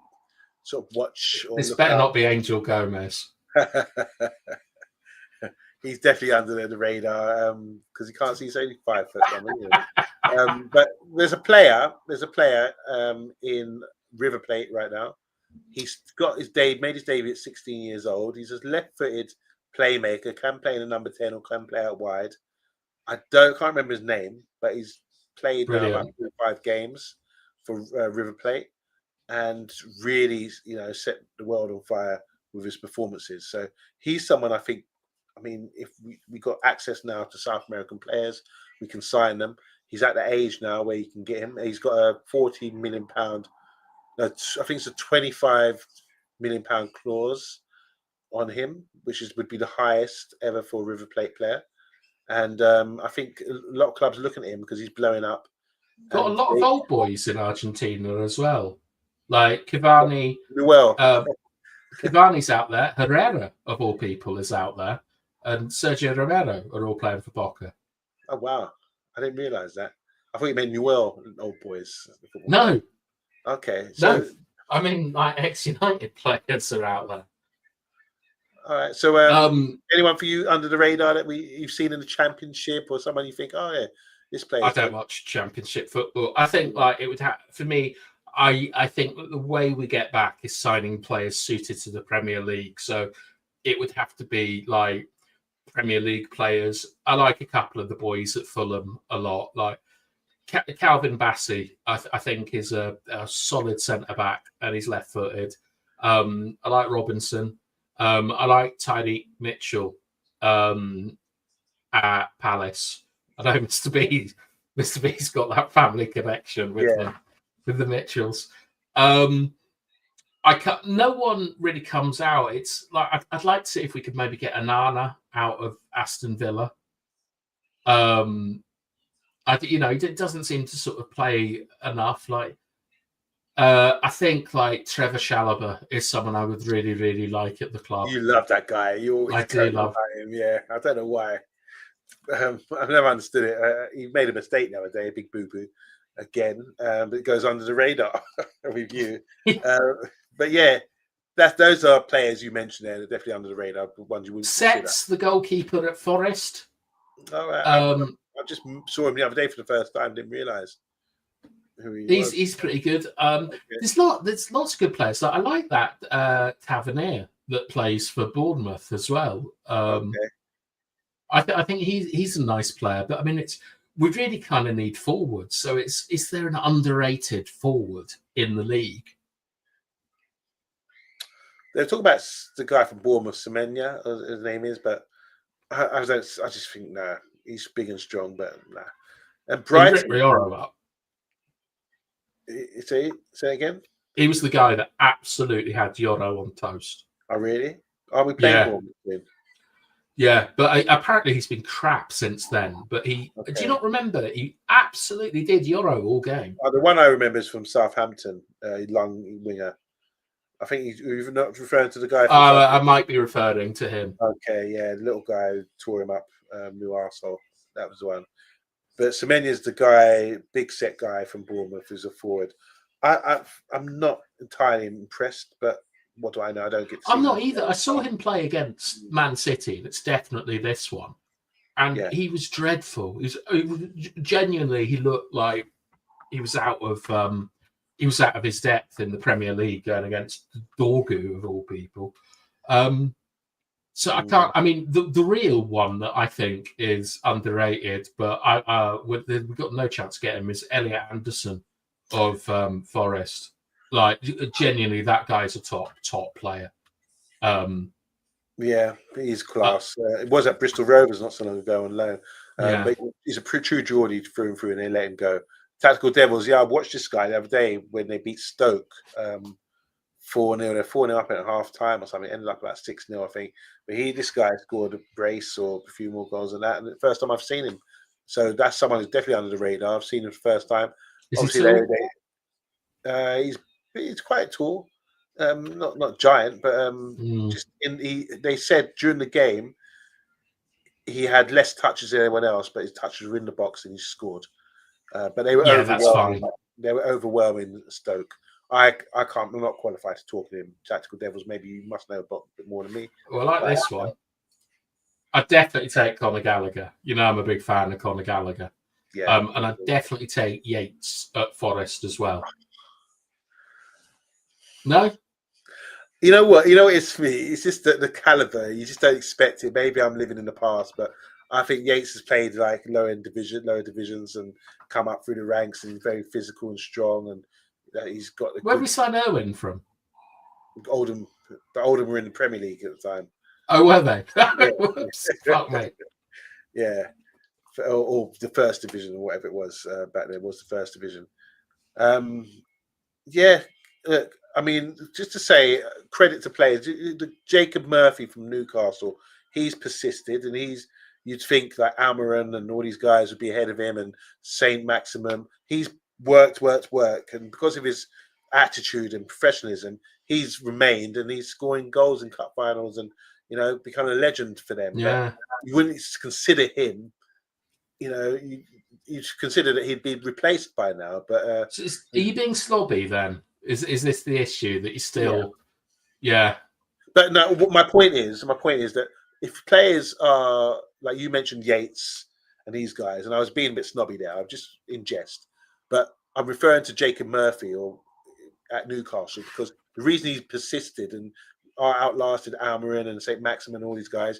sort of watch. This better not be Angel Gomez. He's definitely under the radar because he can't see. He's only 5 foot. But there's a player in River Plate right now. He's got made his debut at 16 years old. He's a left-footed playmaker, can play in a number 10 or can play out wide. I can't remember his name, but he's played now about 5 games for River Plate and really, set the world on fire with his performances. So he's someone I think. I mean, if we got access now to South American players, we can sign them. He's at the age now where you can get him. He's got a £40 million. I think it's a £25 million clause on him, which would be the highest ever for a River Plate player. And I think a lot of clubs are looking at him because he's blowing up. Got a lot of old boys in Argentina as well, like Cavani. Cavani's out there. Herrera, of all people, is out there. And Sergio Romero are all playing for Boca. Oh, wow. I didn't realise that. I thought you meant Newell, old boys. No. Okay. So, no. I mean, like ex-United players are out there. All right. So anyone for you under the radar that you've seen in the Championship or someone you think, oh, yeah, this player? I don't watch Championship football. I think like it would have, for me, I think that the way we get back is signing players suited to the Premier League. So it would have to be like Premier League players. I like a couple of the boys at Fulham a lot. Like Calvin Bassey, I think is a solid centre back and he's left footed. I like Robinson. I like Tyreek Mitchell at Palace. I know Mr. B's got that family connection with the Mitchells. No one really comes out. It's like I'd like to see if we could maybe get Anana out of Aston Villa. It doesn't seem to sort of play enough. Like I think like Trevor Chalobah is someone I would really, really like at the club. You love that guy. I do love him. Yeah, I don't know why. I've never understood it. He made a mistake the other day, a big boo-boo again, but it goes under the radar with you. But yeah, those are players you mentioned there. They're definitely under the radar. The ones you wouldn't Sets the goalkeeper at Forest. All right. I just saw him the other day for the first time. Didn't realise who he was. He's pretty good. There's lots of good players. Like, I like that Tavernier that plays for Bournemouth as well. I think he's a nice player, but I mean we really kind of need forwards. So is there an underrated forward in the league? They're talking about the guy from Bournemouth, Semenya, his name is, but I just think he's big and strong, but nah. And Brighton, Rioro up. Say again. He was the guy that absolutely had Yoro on toast. Oh, really? Are we playing Bournemouth then? Yeah, but apparently he's been crap since then. But do you not remember? He absolutely did Yoro all game. Oh, the one I remember is from Southampton, long winger. I think you're not referring to the guy. I might be referring to him. Okay, yeah, the little guy who tore him up, new arsehole. That was the one. But Semenya's the guy, big set guy from Bournemouth, who's a forward. I'm not entirely impressed, but what do I know? I don't get to see I'm not either. I saw him play against Man City. That's definitely this one. And he was dreadful. Genuinely, he looked like he was out of his depth in the Premier League going against Dorgu of all people. So I can't. I mean, the real one that I think is underrated, but we've got no chance to get him is Elliot Anderson of Forest. Like genuinely, that guy's a top player. Yeah, he's class. It was at Bristol Rovers not so long ago on loan. But he's a true Geordie through and through, and they let him go. Tactical Devils. Yeah, I watched this guy the other day when they beat Stoke 4-0. They're 4-0 up at half time or something. Ended up about 6-0, I think. But this guy scored a brace or a few more goals than that. And the first time I've seen him. So that's someone who's definitely under the radar. I've seen him the first time. Is Obviously, he tall? he's quite tall. Not giant, but they said during the game he had less touches than anyone else, but his touches were in the box and he scored. But they were overwhelming. They were overwhelming Stoke. I'm not qualified to talk to him. Tactical Devils, maybe you must know a bit more than me. Well, I like this one. I'd definitely take Conor Gallagher. You know, I'm a big fan of Conor Gallagher. Yeah. And I'd definitely take Yates at Forest as well. No? You know what? It's for me. It's just the caliber. You just don't expect it. Maybe I'm living in the past, but I think Yates has played like lower divisions and come up through the ranks and very physical and strong, and he's got. Where did we sign Owen from? Oldham. The Oldham were in the Premier League at the time. Oh, were they? Fuck, mate. Yeah, or the first division or whatever it was back then was the first division. Yeah. I mean, just to say, credit to players. Jacob Murphy from Newcastle, he's persisted, and you'd think like Almiron and all these guys would be ahead of him, and Saint Maximum. He's worked, and because of his attitude and professionalism, he's remained, and he's scoring goals in cup finals, and become a legend for them. Yeah, but you wouldn't consider him. You consider that he'd be replaced by now. But so are you being slobby then? Is this the issue that you still? Yeah. But no, my point is that if players are like you mentioned Yates and these guys, and I was being a bit snobby there, I'm just in jest, but I'm referring to Jacob Murphy at Newcastle because the reason he's persisted and outlasted Almiron and St. Maxim and all these guys,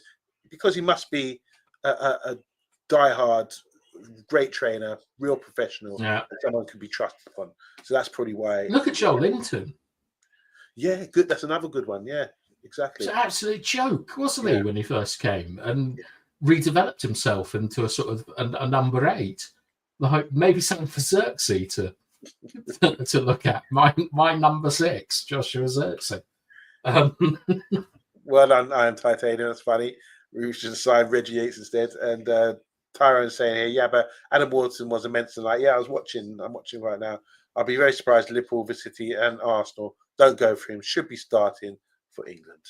because he must be a diehard, great trainer, real professional, and someone can be trusted upon. So that's probably why. Look at Joe Linton. Yeah, good. That's another good one. Yeah, exactly. It's an absolute joke, wasn't he, when he first came and redeveloped himself into a sort of a number 8. Like maybe something for Xerxes to look at. My number 6, Joshua Xerxes. Well done, Iron Titanium. That's funny. We should sign Reggie Yates instead. And Tyrone's saying here, yeah, but Adam Waterson was immense tonight. Yeah, I'm watching right now. I'll be very surprised Liverpool, City, and Arsenal don't go for him. Should be starting for England.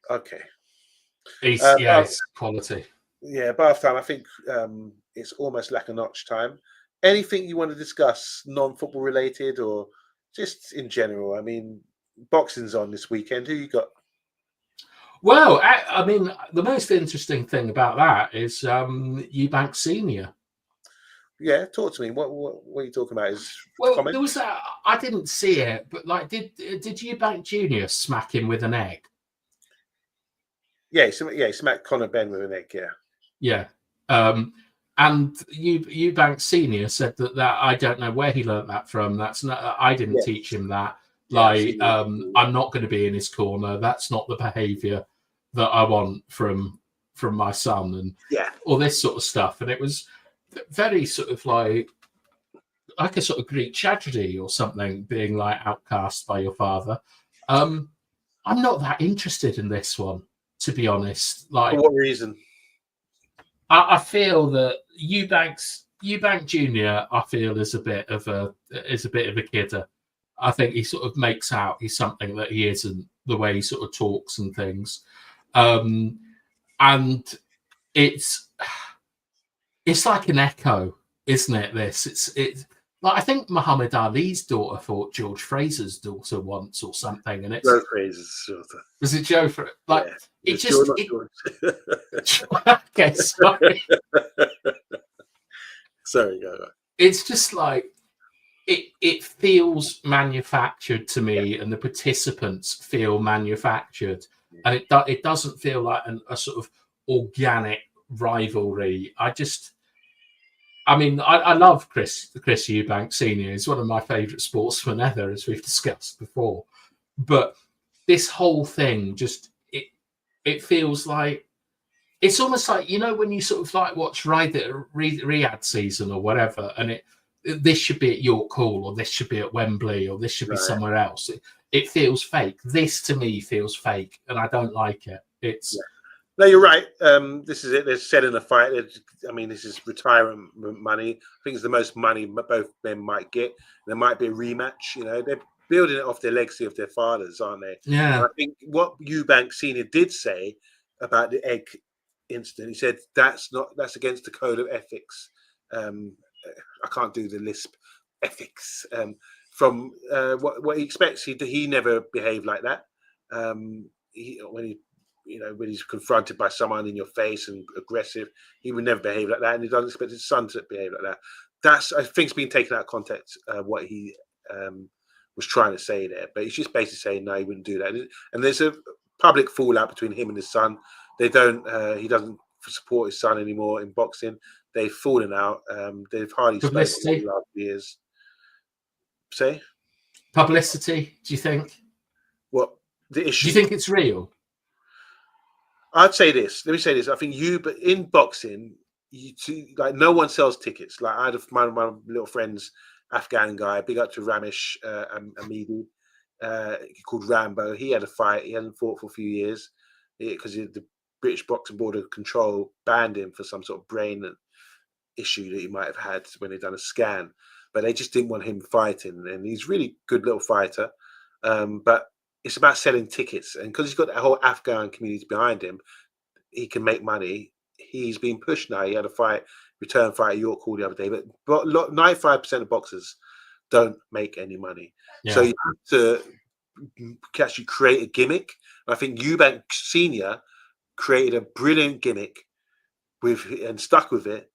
Okay. It's quality. Yeah, bath time. I think it's almost like a notch time. Anything you want to discuss, non-football related or just in general? I mean, boxing's on this weekend. Who you got? Well, I mean, the most interesting thing about that is Eubank Senior. Yeah, talk to me. What are you talking about? Well, there was that. I didn't see it, but like, did Eubank Junior smack him with an egg? Yeah, he smacked Conor Benn with an egg. Yeah. And Eubank Senior said that I don't know where he learnt that from. That's not. I didn't teach him that. Like, I'm not going to be in his corner. That's not the behaviour that I want from my son, and all this sort of stuff. And it was very sort of like a sort of Greek tragedy or something, being like outcast by your father. I'm not that interested in this one, to be honest. Like, for what reason? I feel that Eubank Junior, I feel is a bit of a kidder. I think he sort of makes out he's something that he isn't, the way he sort of talks and things. And it's like an echo, isn't it? It's like, I think Muhammad Ali's daughter fought George Fraser's daughter once or something, and it's Joe Fraser's daughter. Was it Joe? Like, yeah, it just. Okay, sorry. Sorry, go on. It's just like it feels manufactured to me, and the participants feel manufactured, and it doesn't feel like a sort of organic rivalry. I mean, I love Chris Eubank Senior. He's one of my favourite sportsmen ever, as we've discussed before. But this whole thing just it feels like it's almost like, when you sort of like watch Riyadh season or whatever, and this should be at York Hall, or this should be at Wembley, or this should be somewhere else. It feels fake. This to me feels fake, and I don't like it. It's No, you're right. This is it. They're selling a fight. I mean, this is retirement money. I think it's the most money both men might get. There might be a rematch. You know, they're building it off their legacy of their fathers, aren't they? Yeah. And I think what Eubank Senior did say about the egg incident, he said that's against the code of ethics. I can't do the lisp. Ethics. From what he expects, he never behaved like that. When he's confronted by someone in your face and aggressive, he would never behave like that, and he doesn't expect his son to behave like that. I think, it's been taken out of context, what he was trying to say there, but he's just basically saying no, he wouldn't do that. And there's a public fallout between him and his son. He doesn't support his son anymore in boxing. They've fallen out. They've hardly spoken in the last years. Say? Publicity, do you think? What the issue? Do you think it's real? I'd say this. Let me say this. I think but in boxing, no one sells tickets. Like, I had my little friend's Afghan guy, big up to Ramesh Amidi, called Rambo. He had a fight. He hadn't fought for a few years because the British Boxing Board of Control banned him for some sort of brain issue that he might have had when they'd done a scan. But they just didn't want him fighting. And he's a really good little fighter. But it's about selling tickets. And because he's got that whole Afghan community behind him, he can make money. He's being pushed now. He had a return fight at York Hall the other day. But 95% of boxers don't make any money. Yeah. So you have to actually create a gimmick. I think Eubank Senior created a brilliant gimmick and stuck with it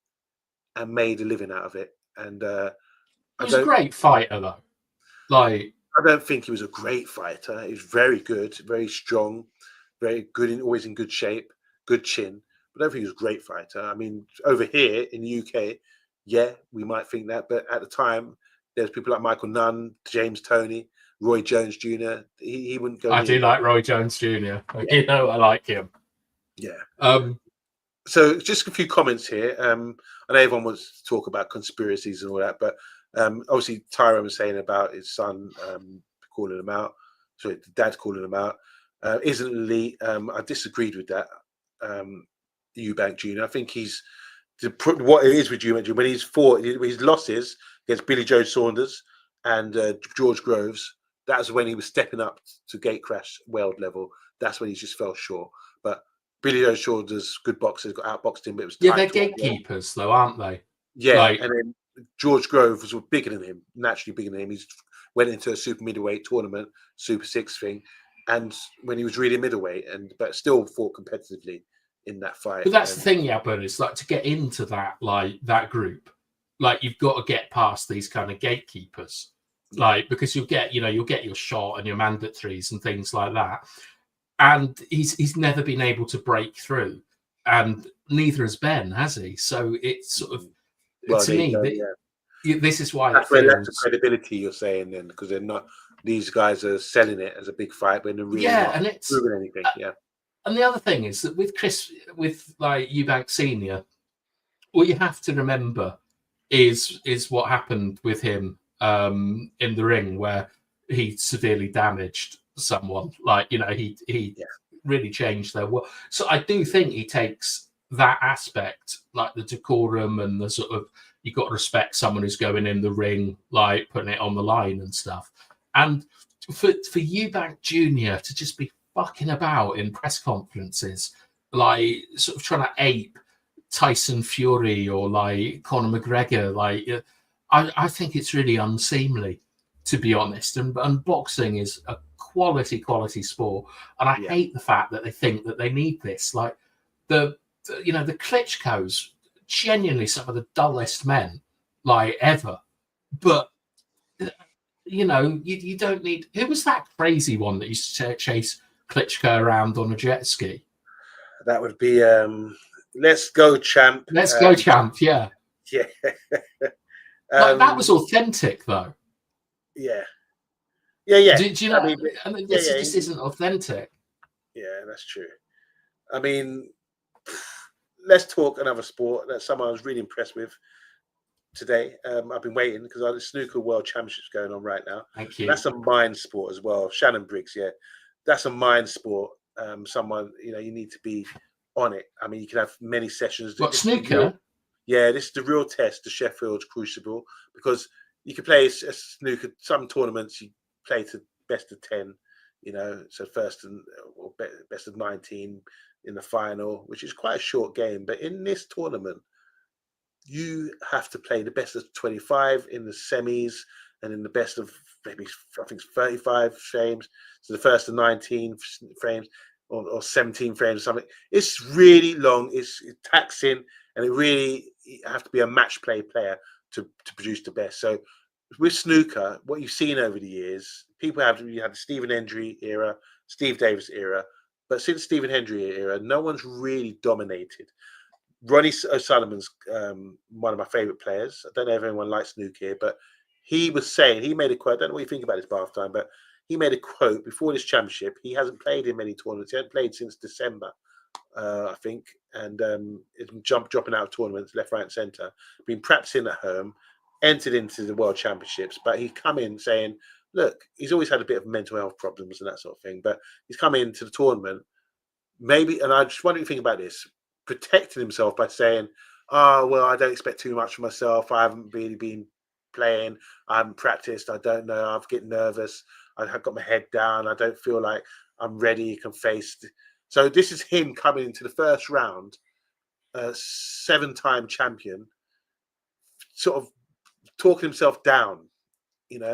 and made a living out of it. And he was a great fighter, though. I don't think he was a great fighter. He was very good, very strong, very good, always in good shape, good chin. But I don't think he was a great fighter. I mean, over here in the UK, yeah, we might think that. But at the time, there's people like Michael Nunn, James Toney, Roy Jones Jr. He wouldn't go. I do like Roy Jones Jr. Yeah. You know, I like him. Yeah. So just a few comments here. I know everyone wants to talk about conspiracies and all that, but obviously Tyrone was saying about his son calling him out. Sorry, the dad calling him out. Isn't elite. I disagreed with that. Eubank Jr. I think what it is with Eubank Jr. when he's fought his losses against Billy Joe Saunders and George Groves. That's when he was stepping up to gate crash world level. That's when he just fell short. But Billy Joe Saunders, good boxers, got outboxed him, but it was they're gatekeepers though, aren't they? Yeah, and then George Groves was bigger than him, naturally bigger than him. He went into a super middleweight tournament, Super 6 thing, and when he was really middleweight, but still fought competitively in that fight. But that's the thing, Yabba, is like to get into that group, like you've got to get past these kind of gatekeepers, like because you'll get your shot and your mandatories and things like that. And he's never been able to break through, and neither has Ben, has he? So it's sort of to me, this is why that's where lack of credibility. You're saying then because they're not; these guys are selling it as a big fight, but they're really not and it's proving anything. And the other thing is that with like Eubank Senior, what you have to remember is what happened with him in the ring, where he severely damaged someone. Like he really changed their work. So I do think he takes that aspect, like the decorum and the sort of you got to respect someone who's going in the ring, like putting it on the line and stuff. And for Eubank Jr. to just be fucking about in press conferences, like sort of trying to ape Tyson Fury or like Conor McGregor, like I think it's really unseemly, to be honest. And boxing is a quality sport, and I hate the fact that they think that they need this. Like the Klitschko's genuinely some of the dullest men like ever, but you don't need. Who was that crazy one that used to chase Klitschko around on a jet ski? That would be Let's Go Champ. Let's Go Champ, yeah. Yeah. That was authentic though. Yeah. Yeah. Do you know? This isn't authentic. Yeah, that's true. I mean, let's talk another sport that someone I was really impressed with. today. I've been waiting because the snooker world championships going on right now. Thank you. That's a mind sport as well. Shannon Briggs, yeah, that's a mind sport. Someone, you need to be on it. I mean, you can have many sessions. What, snooker? This is the real test, the Sheffield Crucible, because you can play a snooker. Some tournaments you play to best of 10, so first or best of 19 in the final, which is quite a short game. But in this tournament, you have to play the best of 25 in the semis and in the best of maybe, I think it's 35 frames. So the first of 19 frames or 17 frames or something. It's really long. It's taxing, and you have to be a match play player to produce the best. So with snooker, what you've seen over the years, you had the Stephen Hendry era, Steve Davis era, but since Stephen Hendry era, no one's really dominated. Ronnie O'Sullivan's one of my favourite players. I don't know if anyone likes snooker here, but he made a quote. I don't know what you think about this, Bath Time, but he made a quote before this championship. He hasn't played in many tournaments. He hasn't played since December, I think, and it's dropping out of tournaments left, right, and centre. Been practicing at home, entered into the World Championships, but he's come in saying, look, he's always had a bit of mental health problems and that sort of thing, but he's come into the tournament, maybe, and I just wonder what you think about this, protecting himself by saying, oh, well, I don't expect too much from myself. I haven't really been playing. I haven't practiced. I don't know. I get nervous. I've got my head down. I don't feel like I'm ready, can face. So this is him coming into the first round, a 7-time champion, sort of talking himself down, And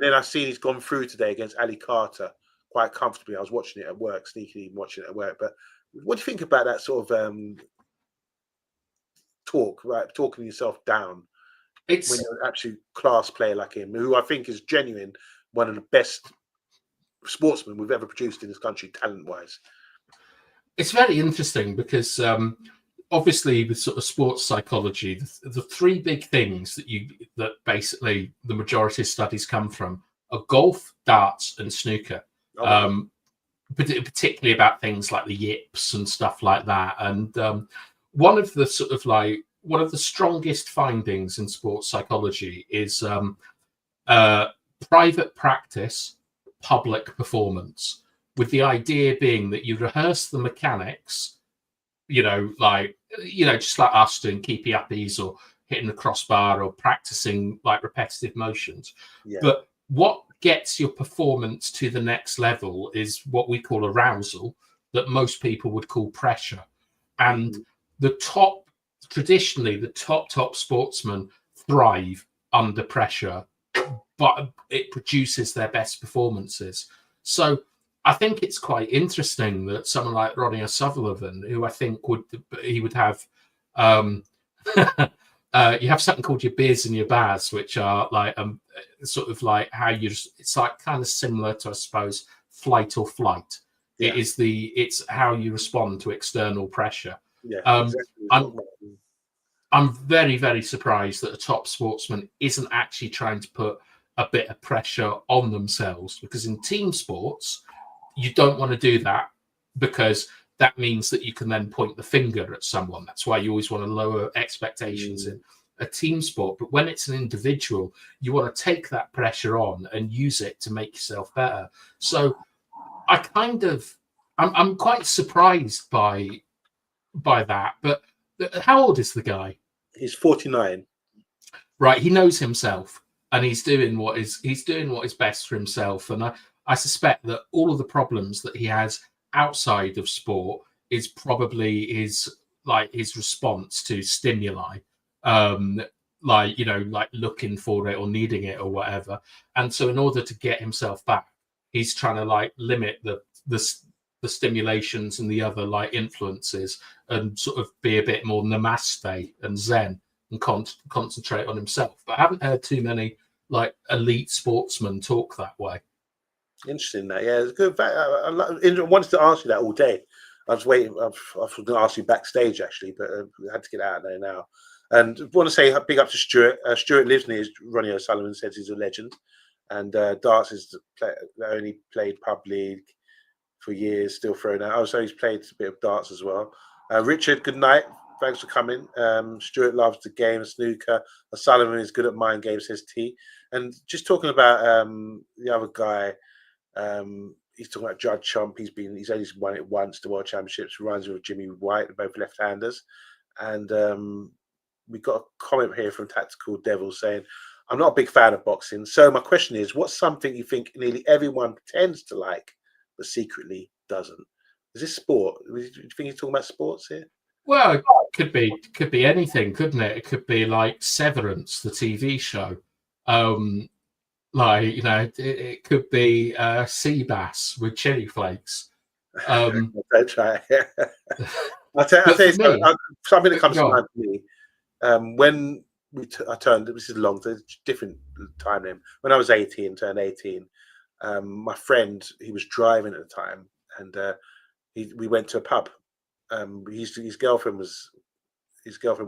then I've seen he's gone through today against Ali Carter quite comfortably. I was watching it at work, sneakily watching it at work. But what do you think about that sort of talk, right? Talking yourself down when you're an absolute class player like him, who I think is genuine, one of the best sportsmen we've ever produced in this country, talent-wise. It's very interesting because obviously with sort of sports psychology, the three big things that basically the majority of studies come from are golf, darts, and snooker. Particularly about things like the yips and stuff like that. And one of the strongest findings in sports psychology is private practice, public performance, with the idea being that you rehearse the mechanics, just like us doing keepy uppies or hitting the crossbar or practicing like repetitive motions. Yeah. But what gets your performance to the next level is what we call arousal, that most people would call pressure. And traditionally, the top sportsmen thrive under pressure, but it produces their best performances. So I think it's quite interesting that someone like Ronnie O'Sullivan, who I think would have, you have something called your beers and your bars, which are like sort of like how it's like kind of similar to, I suppose, flight or flight. Yeah. It's how you respond to external pressure. Yeah, exactly. I'm very, very surprised that a top sportsman isn't actually trying to put a bit of pressure on themselves, because in team sports, you don't want to do that, because that means that you can then point the finger at someone. That's why you always want to lower expectations in a team sport. But when it's an individual, you want to take that pressure on and use it to make yourself better. So I'm quite surprised by that. But how old is the guy? He's 49. Right, he knows himself, and he's doing what is best for himself. And I suspect that all of the problems that he has outside of sport is probably his response to stimuli, like looking for it or needing it or whatever. And so in order to get himself back, he's trying to like limit the stimulations and the other like influences, and sort of be a bit more namaste and zen and concentrate on himself. But I haven't heard too many like elite sportsmen talk that way. Interesting that, yeah, it's good. I wanted to ask you that all day. I was waiting. I was going to ask you backstage actually, but I had to get out of there now. And I want to say big up to Stuart. Stuart lives near, as Ronnie O'Sullivan says, he's a legend. And darts is only played pub league for years, still thrown out. Also, he's played a bit of darts as well. Richard, good night. thanks for coming. Stuart loves the game of snooker. Sullivan is good at mind games, says T. And just talking about the other guy, he's talking about Judd Trump. He's only won it once, the World Championships. Reminds me of Jimmy White, both left-handers. And we got a comment here from Tactical Devil saying, I'm not a big fan of boxing. So my question is, what's something you think nearly everyone pretends to like, but secretly doesn't? Is this sport? Do you think he's talking about sports here? Well, it could be anything, couldn't it? It could be like Severance, the TV show. Like, you know, it could be sea bass with chili flakes. Don't try it. I'll tell you something that comes to mind for me. When I turned, this is long, it's a different time then. When I was 18, turned 18, my friend, he was driving at the time, and we went to a pub. His girlfriend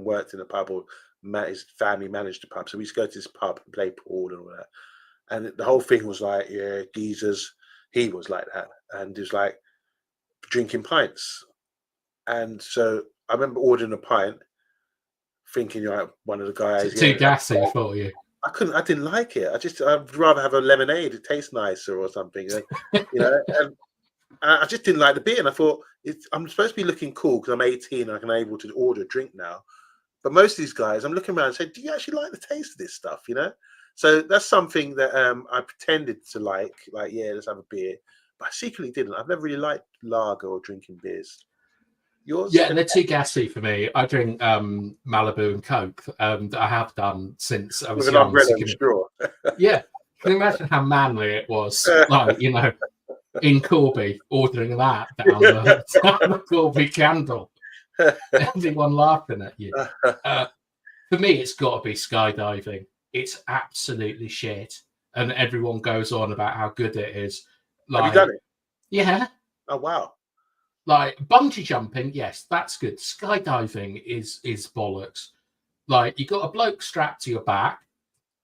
worked in a pub, or his family managed a pub. So we used to go to this pub and play pool and all that. And the whole thing was like, yeah, geezers. He was like that, and it was like drinking pints. And so I remember ordering a pint, thinking you're like one of the guys. Too gassy for you. I didn't like it. I'd rather have a lemonade. It tastes nicer or something, you know. And I just didn't like the beer. And I thought, I'm supposed to be looking cool because I'm 18 and I'm able to order a drink now. But most of these guys, I'm looking around and say, do you actually like the taste of this stuff, you know? So that's something that I pretended to like, yeah, let's have a beer. But I secretly didn't. I've never really liked lager or drinking beers. Yours? Yeah, they're too gassy for me. I drink Malibu and Coke. I have done since I was with young. An umbrella and straw. Yeah. Can you imagine how manly it was? Like, you know, in Corby, ordering that down the Corby candle. Everyone laughing at you. For me, it's got to be skydiving. It's absolutely shit. And everyone goes on about how good it is. Like, have you done it? Yeah. Oh, wow. Like bungee jumping, yes, that's good. Skydiving is bollocks. Like, you got a bloke strapped to your back,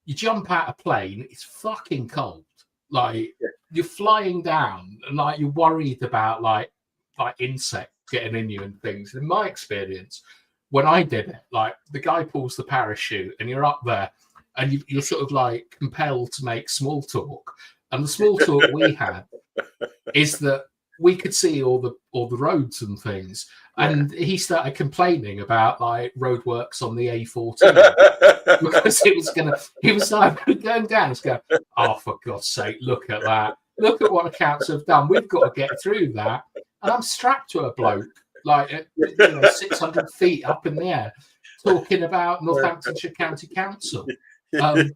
you jump out a plane, it's fucking cold. Like, you're flying down, and like you're worried about like insects getting in you and things. In my experience, when I did it, like the guy pulls the parachute, and you're up there, and you're sort of like compelled to make small talk. And the small talk we had is that we could see all the roads and things, and he started complaining about like roadworks on the A14 because he was like going down. He's going, oh, for God's sake, look at that! Look at what the council have done. We've got to get through that, and I'm strapped to a bloke like 600 feet up in the air, talking about Northamptonshire County Council. But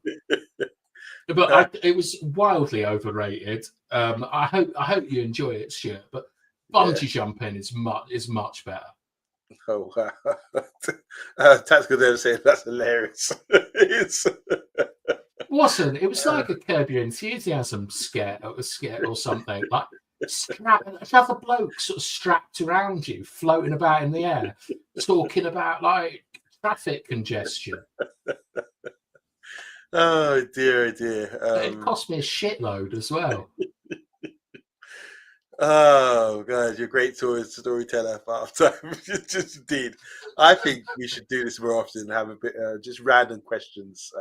it was wildly overrated. I hope you enjoy it, Stuart. But bungee jumping is much better. Oh wow! Tactical Devil said that's hilarious. Wasn't it? Was like a Curb Your Enthusiasm skit or something. Like another bloke sort of strapped around you, floating about in the air, talking about like traffic congestion. Oh dear, It cost me a shitload as well. Oh God, you're a great storyteller for half time. Just indeed. I think we should do this more often and have a bit just random questions.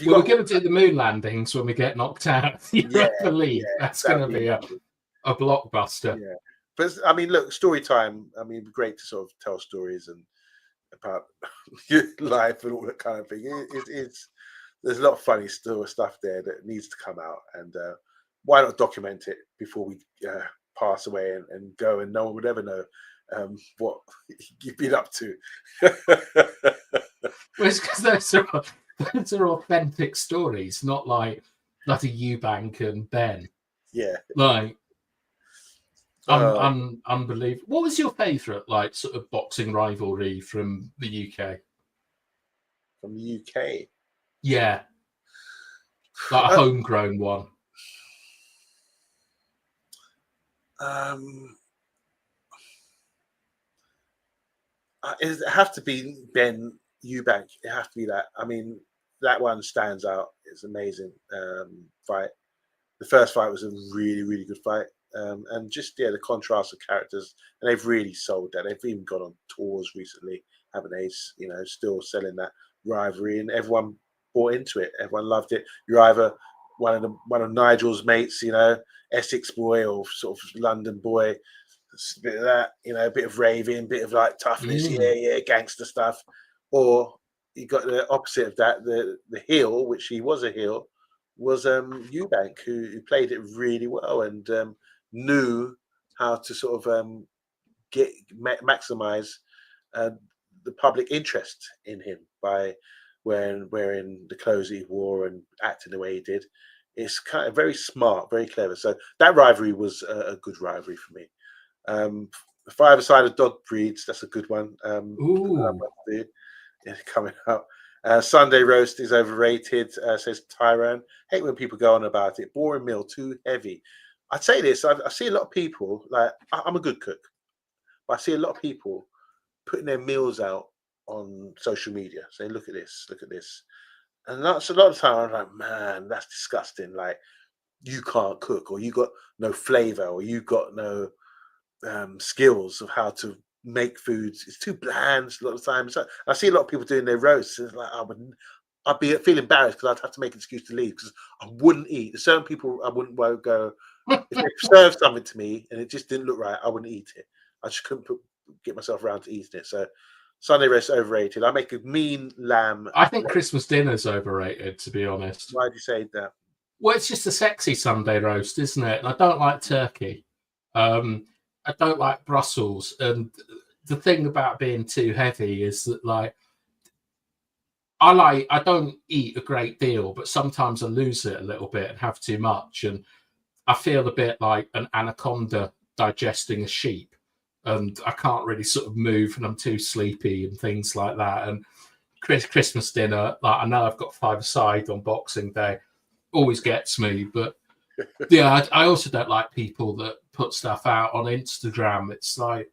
We're going to do the moon landings when we get knocked out. Europa League. That's going to be a blockbuster. Yeah, but I mean, look, story time. I mean, it'd be great to sort of tell stories and about your life and all that kind of thing. There's a lot of funny stuff there that needs to come out, and why not document it before we pass away and go, and no one would ever know what you've been up to. Well, it's because those are authentic stories, not like bloody Eubank and Ben. Yeah, like unbelievable. What was your favourite like sort of boxing rivalry from the UK? From the UK, yeah, like a homegrown one. It have to be Ben Eubank. It have to be that. I mean, that one stands out. It's amazing fight. The first fight was a really, really good fight. and just the contrast of characters, and they've really sold that. They've even gone on tours recently, haven't they? You know, still selling that rivalry, and everyone bought into it. Everyone loved it. You're either one of Nigel's mates, you know, Essex boy or sort of London boy. A bit of that, you know, a bit of raving, bit of like toughness, yeah, gangster stuff, or you got the opposite of that. The heel, which he was a heel, was Eubank, who played it really well and knew how to sort of maximize the public interest in him by wearing the clothes he wore and acting the way he did. It's kind of very smart, very clever. So that rivalry was a good rivalry for me. The five-sided dog breeds, that's a good one. Coming up. Sunday roast is overrated, says Tyrone. Hate when people go on about it. Boring meal, too heavy. I'd say this, I see a lot of people, like, I'm a good cook, but I see a lot of people putting their meals out on social media, saying, look at this. And that's a lot of time, I'm like, man, that's disgusting. Like, you can't cook, or you got no flavor, or you got no skills of how to make foods. It's too bland a lot of times. So I see a lot of people doing their roasts, and it's like I'd feel embarrassed because I'd have to make an excuse to leave because I wouldn't eat. There's certain people I wouldn't go if they served something to me and it just didn't look right. I wouldn't eat it. I just couldn't get myself around to eating it. So Sunday roast overrated. I make a mean lamb. I think Christmas dinner's overrated, to be honest. Why do you say that? Well, it's just a sexy Sunday roast, isn't it? And I don't like turkey. I don't like Brussels, and the thing about being too heavy is that, like, I don't eat a great deal, but sometimes I lose it a little bit and have too much, and I feel a bit like an anaconda digesting a sheep, and I can't really sort of move, and I'm too sleepy and things like that. And Christmas dinner, like, I know I've got five-a-side on Boxing Day, always gets me, but yeah, I also don't like people that put stuff out on Instagram. It's like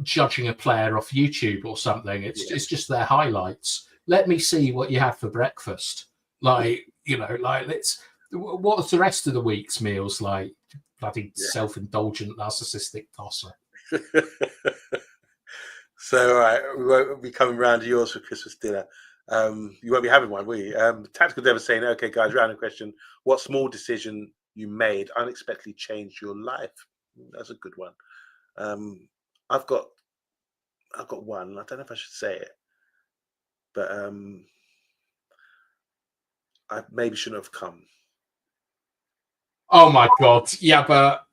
judging a player off YouTube or something. It's just their highlights. Let me see what you had for breakfast. Like, you know, like, what's the rest of the week's meals like? Bloody self-indulgent, narcissistic tosser. So, all right, we won't be coming round to yours for Christmas dinner. You won't be having one, will you? Tactical Dev saying, okay, guys, random question. What small decision you made unexpectedly changed your life? That's a good one. I've got one. I don't know if I should say it, but I maybe shouldn't have come. Oh my God. Yeah, but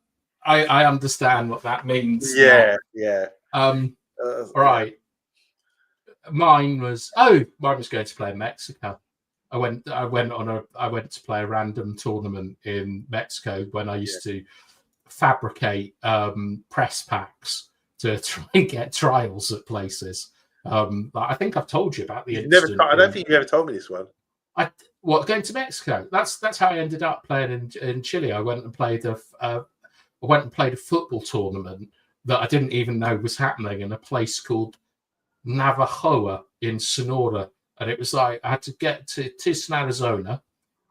I understand what that means. Yeah. All right. Mine was going to play in Mexico. I went to play a random tournament in Mexico when I used to fabricate press packs to try and get trials at places. I think I've told you about the incident. I don't think you ever told me this one. Going to Mexico? That's how I ended up playing in Chile. I went and played a football tournament that I didn't even know was happening in a place called Navajoa in Sonora, and it was like I had to get to Tucson, Arizona,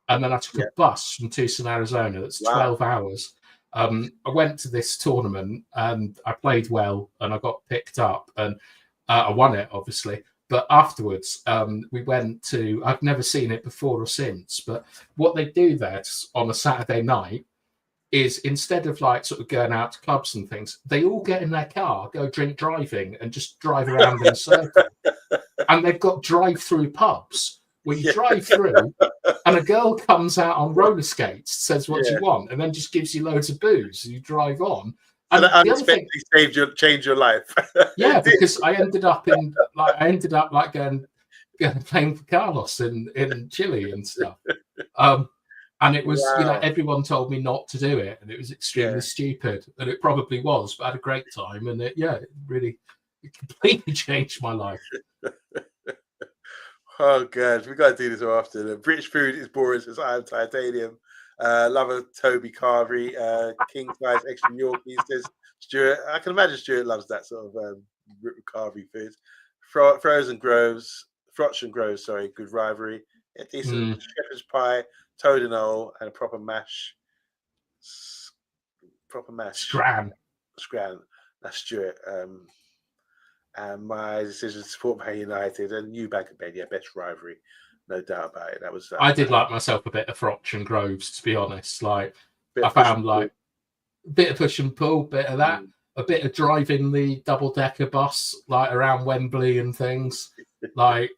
and then I took a bus from Tucson, Arizona. That's 12 hours. I went to this tournament and I played well, and I got picked up, and I won it, obviously. But afterwards, we went to, I've never seen it before or since, but what they do there on a Saturday night is, instead of like sort of going out to clubs and things, they all get in their car, go drink driving, and just drive around in a circle. And they've got drive-through pubs where you drive through, and a girl comes out on roller skates, says what you want, and then just gives you loads of booze. You drive on. And that unexpectedly changed your life. Yeah, because I ended up going playing for Carlos in Chile and stuff. And it was, everyone told me not to do it, and it was extremely stupid, and it probably was, but I had a great time, and it completely changed my life. Oh God, we got to do this more often. British food is boring, says I am titanium. Love a Toby Carvery, king size extra Yorkie, says Stuart. I can imagine Stuart loves that sort of Carvery food. Frozen Groves, sorry, good rivalry. A decent shepherd's pie, toad and ole, and a proper mash. proper match. Scran. That's Stuart. And my decision to support Man United and Eubank and Ben, best rivalry, no doubt about it. That was. I did like myself a bit of Froch and Groves, to be honest. Like, I Bit found like a bit of push and pull, bit of that, a bit of driving the double-decker bus like around Wembley and things. Like,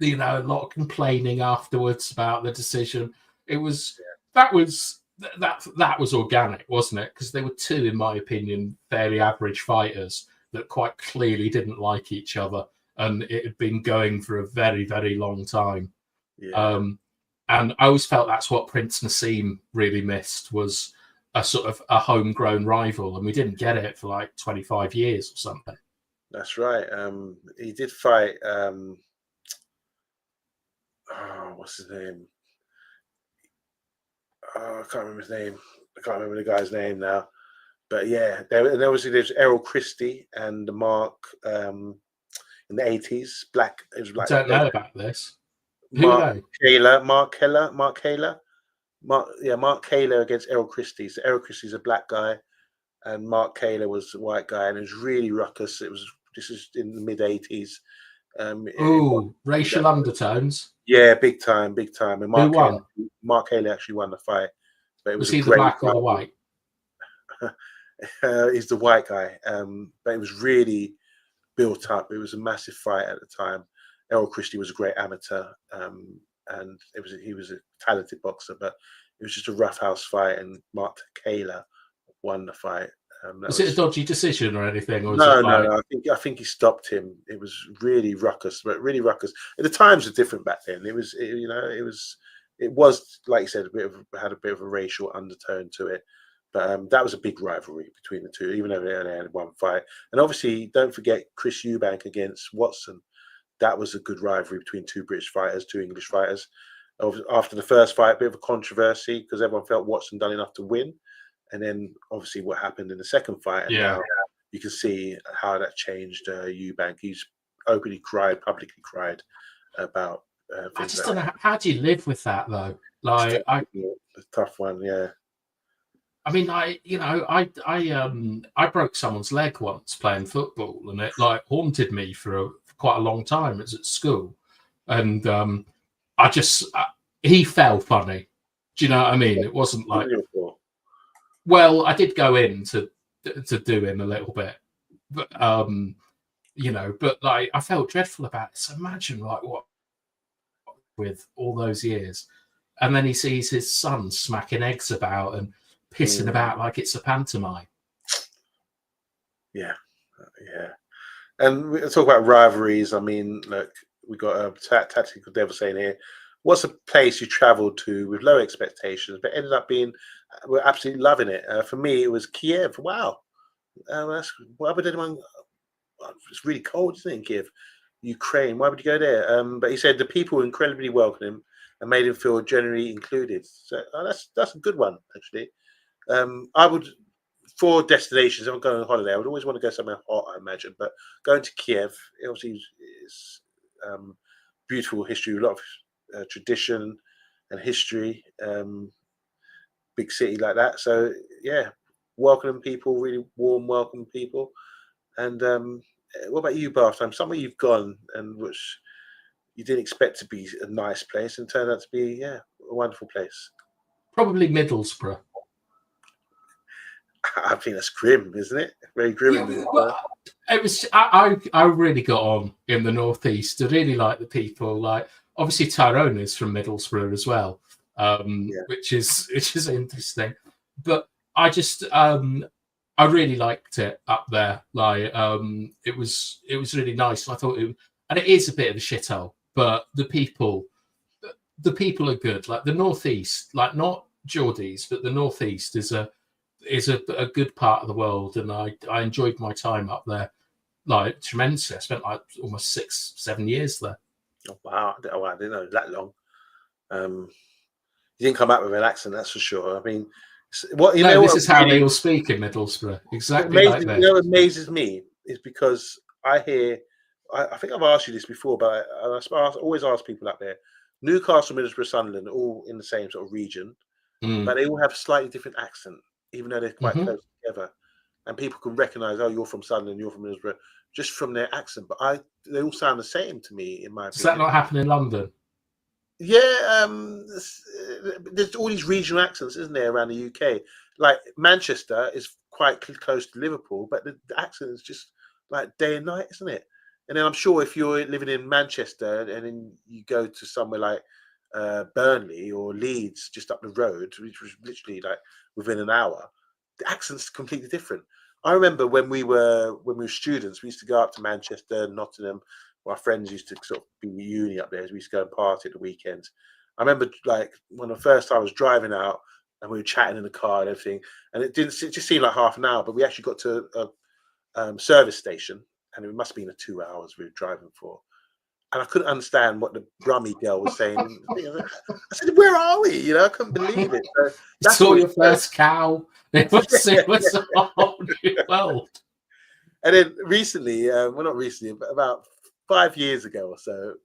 a lot of complaining afterwards about the decision. It was that was organic, wasn't it? Because they were two, in my opinion, fairly average fighters that quite clearly didn't like each other, and it had been going for a very, very long time. Yeah. And I always felt that's what Prince Nassim really missed, was a sort of a homegrown rival, and we didn't get it for like 25 years or something. That's right. He did fight. What's his name? I can't remember his name. I can't remember the guy's name now. But yeah, there's Errol Christie and Mark in the 80s. It was black. I don't know about this. Mark Kaler against Errol Christie. So Errol Christie's a black guy, and Mark Kaler was a white guy, and it was really ruckus. This is in the mid 80s. Racial undertones. Yeah, big time. And Who won? Mark Kaler actually won the fight. But it was he the black or the white? He's the white guy. But it was really built up. It was a massive fight at the time. Errol Christie was a great amateur, and he was a talented boxer, but it was just a roughhouse fight, and Mark Kaler won the fight. Was it a dodgy decision or anything? Or no. I think he stopped him. It was really ruckus, but really ruckus. The times were different back then. It was like you said, had a bit of a racial undertone to it. But that was a big rivalry between the two, even though they only had one fight. And obviously, don't forget Chris Eubank against Watson. That was a good rivalry between two British fighters, two English fighters. After the first fight, a bit of a controversy because everyone felt Watson done enough to win. And then obviously what happened in the second fight. And now you can see how that changed Eubank. He's publicly cried about I just don't know. How do you live with that, though? Like, a tough one, yeah. I mean, I broke someone's leg once playing football, and it like haunted me for quite a long time. It was at school, and he fell funny. Do you know what I mean? It wasn't like. Well, I did go in to do him a little bit, but but like I felt dreadful about it. So imagine like what with all those years, and then he sees his son smacking eggs about and pissing about like it's a pantomime. Yeah. And we talk about rivalries. I mean, look, we got a tactical devil saying here, what's a place you travelled to with low expectations but ended up we're absolutely loving it? For me, it was Kiev. Wow. Why would anyone? It's really cold, isn't it, in Kiev? Ukraine. Why would you go there? But he said the people were incredibly welcoming him and made him feel generally included. So that's a good one, actually. I would, for destinations, if I'm going on holiday, I would always want to go somewhere hot, I imagine. But going to Kiev, it obviously is beautiful history, a lot of tradition and history, big city like that. So, yeah, welcoming people, really warm, welcoming people. And what about you, Bathtime? Somewhere you've gone and which you didn't expect to be a nice place and turned out to be, a wonderful place. Probably Middlesbrough. I think that's grim, isn't it? Very grim. Yeah, well, it was. I really got on in the northeast. I really like the people. Like obviously Tyrone is from Middlesbrough as well, which is interesting. But I just I really liked it up there. Like it was really nice. I thought and it is a bit of a shithole, but the people are good. Like the northeast, like not Geordies, but the northeast is a good part of the world, and I enjoyed my time up there like tremendously. I spent like almost 6-7 years there. Oh wow, I didn't know that long. You didn't come out with an accent, that's for sure. I mean, this is how they all speak in Middlesbrough, exactly like that. What amazes me is because I think I've asked you this before, but I always ask people up there, Newcastle, Middlesbrough, Sunderland, all in the same sort of region, but they all have slightly different accent. even though they're quite close together, and people can recognise, oh, you're from Sunderland, you're from Middlesbrough, just from their accent. But they all sound the same to me, in my Does opinion. that not happen in London? Yeah, there's all these regional accents, isn't there, around the UK? Like Manchester is quite close to Liverpool, but the accent is just like day and night, isn't it? And then I'm sure if you're living in Manchester and then you go to somewhere like Burnley or Leeds, just up the road, which was literally like within an hour, the accent's completely different. I remember when we were students, we used to go up to Manchester, Nottingham. My friends used to sort of be at uni up there. We used to go and party at the weekends. I remember like when the first time I was driving out and we were chatting in the car and everything, and it just seemed like half an hour, but we actually got to a service station, and it must have been the 2 hours we were driving for. And I couldn't understand what the Brummy girl was saying. I said, "Where are we?" You know, I couldn't believe it. So you saw your first cow. It was a whole new world. And then recently, well, not recently, but about 5 years ago or so,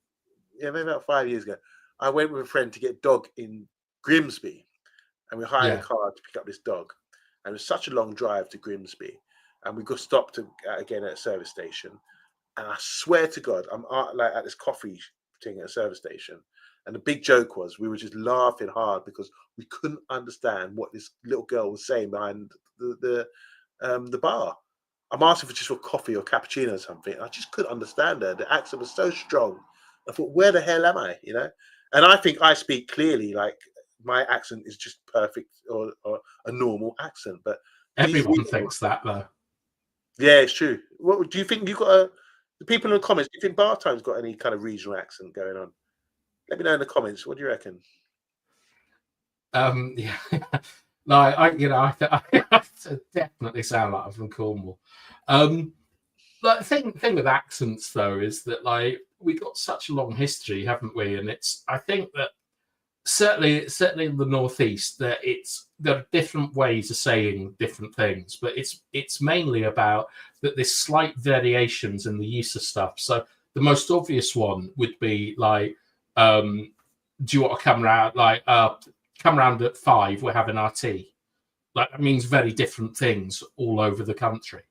yeah, maybe about 5 years ago, I went with a friend to get a dog in Grimsby, and we hired a car to pick up this dog. And it was such a long drive to Grimsby, and we got stopped again at a service station. And I swear to God, I'm like at this coffee thing at a service station, and the big joke was we were just laughing hard because we couldn't understand what this little girl was saying behind the bar. I'm asking for just for coffee or cappuccino or something. I just couldn't understand her. The accent was so strong. I thought, where the hell am I? You know? And I think I speak clearly, like my accent is just perfect or a normal accent. But everyone thinks that, though. Yeah, it's true. What do you think? You got the people in the comments? Do you think Bartime's got any kind of regional accent going on? Let me know in the comments. What do you reckon? Yeah. No, I definitely sound like I'm from Cornwall. The thing with accents, though, is that like we got such a long history, haven't we? And I think that certainly in the northeast, there are different ways of saying different things, but it's mainly about that there's slight variations in the use of stuff. So the most obvious one would be like, do you want to come around? Like, come around at 5. We're having our tea. Like that means very different things all over the country.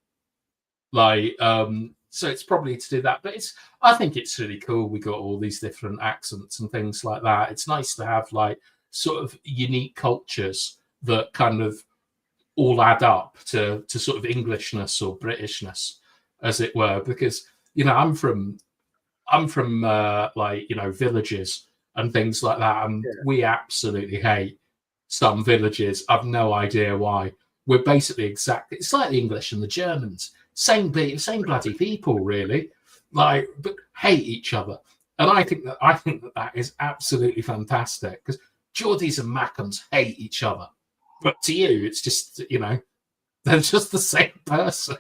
Like, so it's probably to do that, but I think it's really cool. We got all these different accents and things like that. It's nice to have like sort of unique cultures that kind of all add up to sort of Englishness or Britishness, as it were. Because I'm from like villages and things like that, and we absolutely hate some villages. I've no idea why. We're basically exactly. It's like the English and the Germans. Same bloody people, really, like, but hate each other. And I think that is absolutely fantastic because Geordies and Mackhams hate each other, but to you, it's just they're just the same person.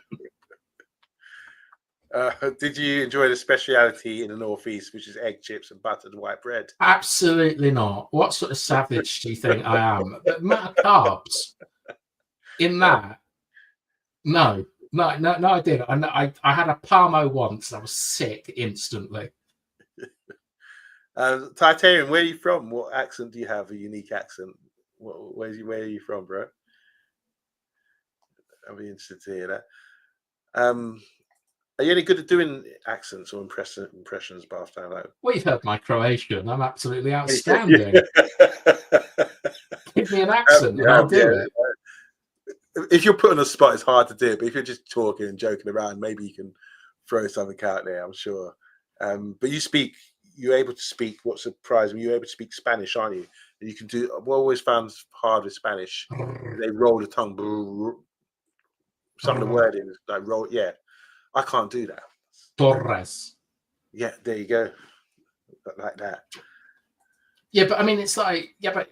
Did you enjoy the speciality in the northeast, which is egg chips and buttered white bread? Absolutely not. What sort of savage do you think I am? The amount of carbs in that? No. No, I didn't. I had a Parmo once. I was sick instantly. Titanium, where are you from? What accent do you have? A unique accent? Where are you from, bro? I'll be interested to hear that. Are you any good at doing accents or impressions, Bathtime? Like, well, you've heard my Croatian. I'm absolutely outstanding. Give me an accent and I'll do it. If you're put on a spot, it's hard to do. But if you're just talking and joking around, maybe you can throw something out there. I'm sure. But you're able to speak. What surprised me, you're able to speak Spanish, aren't you? And you can do. I've always found hard with Spanish. They roll the tongue. Some of the wording is like roll. Yeah, I can't do that. Torres. Yeah, there you go. Like that. Yeah, but I mean, it's like, but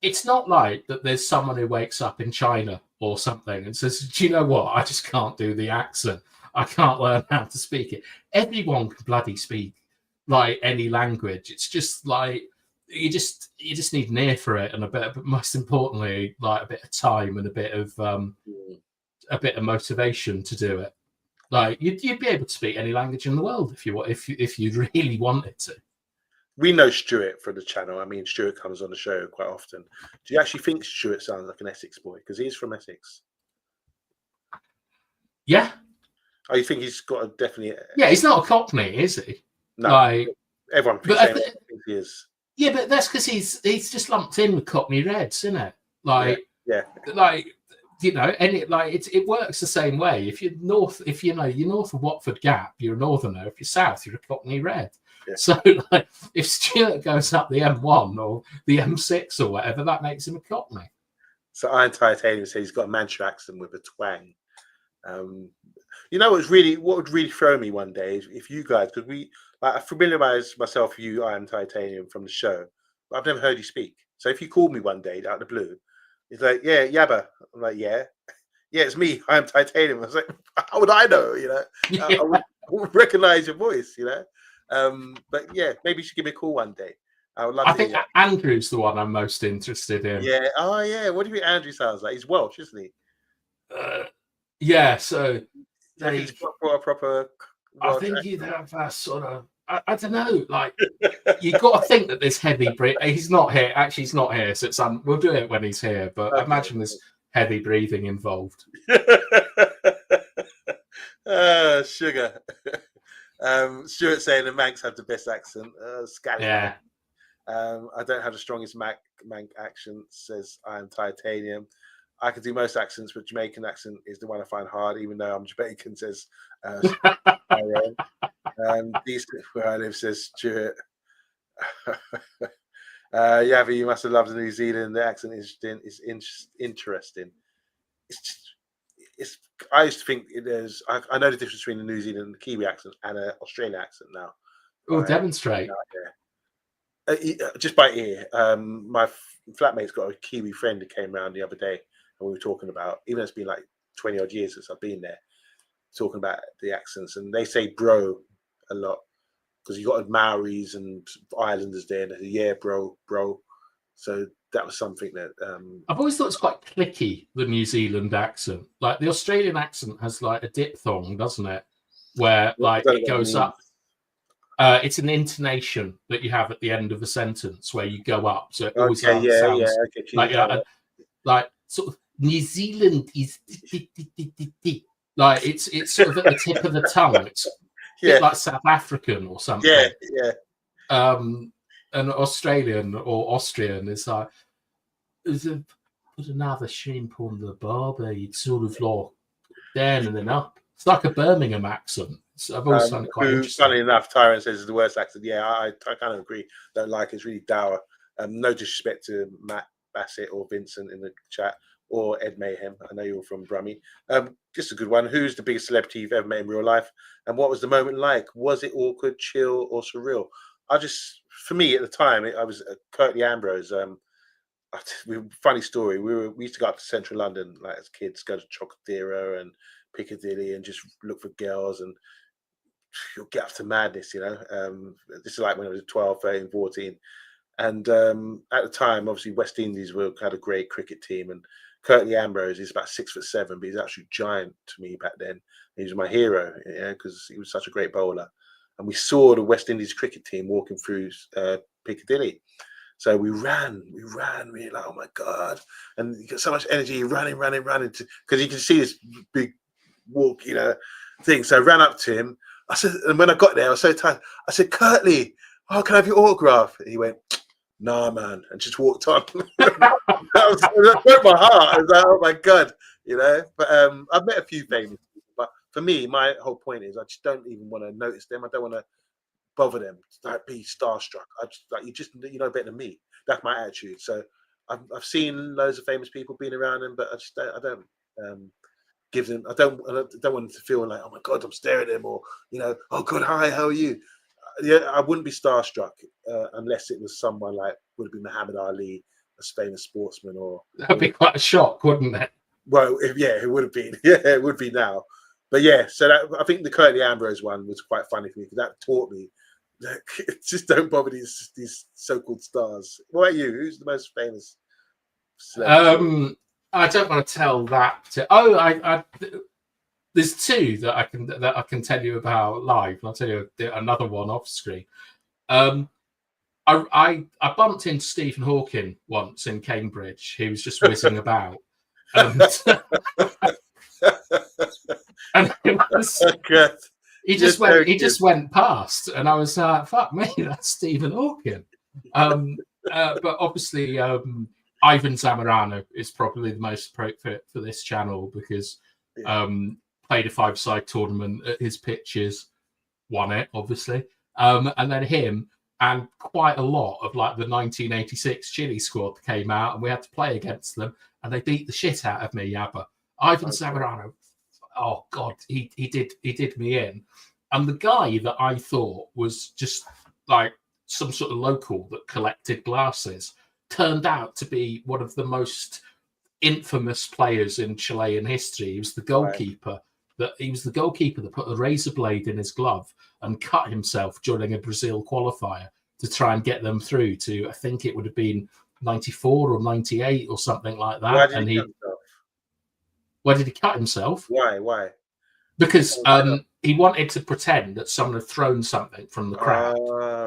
it's not like that there's someone who wakes up in China or something and says, do you know what? I just can't do the accent. I can't learn how to speak it. Everyone can bloody speak like any language. It's just like, you just need an ear for it and but most importantly, like a bit of time and a bit of motivation to do it. Like you'd be able to speak any language in the world if you really wanted to. we know Stuart for the channel. I mean, Stuart comes on the show quite often. Do you actually think Stuart sounds like an Essex boy? Because he's from Essex. Yeah. Oh, you think he's got a definitely? Yeah, he's not a Cockney, is he? No, like, everyone thinks he is. Yeah, but that's because he's just lumped in with Cockney Reds, isn't it? Like, yeah. Like, you know, and it works the same way. If you're north, you're north of Watford Gap, you're a northerner. If you're south, you're a Cockney Red. Yeah. So, like, if Stuart goes up the M1 or the M6 or whatever, that makes him a Cockney. So Iron Titanium says he's got a Manchester accent with a twang. You know what would really throw me one day is if you guys, because I familiarised myself with you, Iron Titanium, from the show, but I've never heard you speak. So if you called me one day out of the blue, it's like, yeah, Yabba. I'm like, yeah, it's me. I'm Titanium. I was like, how would I know? You know, yeah. I would recognise your voice. You know, but yeah, maybe you should give me a call one day. I would love. I think Andrew's the one I'm most interested in. Yeah. Oh yeah. What do you think Andrew sounds like? He's Welsh, isn't he? Yeah. So he's got a proper. I think he'd have that sort of. I don't know. Like, you've got to think that this heavy he's not here. Actually, he's not here. So we'll do it when he's here. But okay. I imagine there's heavy breathing involved. Sugar. Stuart saying the Manx have the best accent. Yeah. I don't have the strongest Manx accent, says I am Titanium. I can do most accents, but Jamaican accent is the one I find hard, even though I'm Jamaican, says Decent where I live, says Stuart. Yavi, you must have loved the New Zealand. The accent is interesting. I used to think there's. I know the difference between the New Zealand and the Kiwi accent and an Australian accent now. Oh, demonstrate. Just by ear. My flatmate's got a Kiwi friend who came around the other day, and we were talking about, even though it's been like 20 odd years since I've been there, talking about the accents, and they say bro a lot because you got Maoris and Islanders there, and they say, yeah, bro. So that was something that I've always thought it's quite clicky, the New Zealand accent. Like the Australian accent has like a diphthong, doesn't it? Where like it goes up. It's an intonation that you have at the end of a sentence where you go up, so it always sounds like sort of New Zealand is like it's sort of at the tip of the tongue. It's a bit like South African or something. And Australian or Austrian is like put another shrimp on the barbie. It's sort of like down and then up. It's like a Birmingham accent. I've always found it quite interesting. Funny enough, Tyrant says it's the worst accent. Yeah, I kind of agree. Don't like it. It's really dour. No disrespect to Matt Bassett or Vincent in the chat or Ed Mayhem. I know you're from Brummie. Just a good one. Who's the biggest celebrity you've ever met in real life? And what was the moment like? Was it awkward, chill, or surreal? For me at the time, I was Curtly Ambrose. Funny story. We used to go up to Central London, like as kids, go to Chocodero and Piccadilly and just look for girls, and you'll get up to madness, you know. This is like when I was 12, 13, 14. And at the time, obviously, West Indies had a great cricket team, and Curtly Ambrose is about 6'7", but he's actually giant to me back then. He was my hero, because he was such a great bowler. And we saw the West Indies cricket team walking through Piccadilly. So we ran, really like, oh my God. And you get so much energy running, because you can see this big walk, thing. So I ran up to him. I said, and when I got there, I was so tired. I said, Curtly, can I have your autograph? And he went, nah, man, and just walked on. That broke my heart. I was like, oh my God, But I've met a few famous people, but for me, my whole point is I just don't even want to notice them. I don't want to bother them, like be starstruck. I just like you know better than me. That's my attitude. So I've seen loads of famous people being around them, but I don't give them. I don't want them to feel like, oh my God, I'm staring at them, or oh God, hi, how are you? Yeah, I wouldn't be starstruck unless it was someone like would it be Muhammad Ali, a famous sportsman, or that'd be quite a shock, wouldn't it? Well, it would have been. Yeah, it would be now. But yeah, so I think the Curtly Ambrose one was quite funny for me because that taught me that just don't bother these so-called stars. What about you? Who's the most famous celebrity? I don't want to tell that. There's two that I can tell you about live. I'll tell you another one off screen. I bumped into Stephen Hawking once in Cambridge. He was just whizzing about, and and it was, he just went past, and I was like, "Fuck me, that's Stephen Hawking." But obviously, Ivan Zamorano is probably the most appropriate for this channel because played a 5-side tournament at his pitches, won it obviously, and then him. And quite a lot of like the 1986 Chile squad came out, and we had to play against them, and they beat the shit out of me. Yabba, Ivan Zamorano, oh god, he did me in. And the guy that I thought was just like some sort of local that collected glasses turned out to be one of the most infamous players in Chilean history. He was the goalkeeper. He was the goalkeeper that put a razor blade in his glove and cut himself during a Brazil qualifier to try and get them through to, I think it would have been 94 or 98 or something like that. Why did he cut himself? Why did he cut himself? Why? Because he wanted to pretend that someone had thrown something from the crowd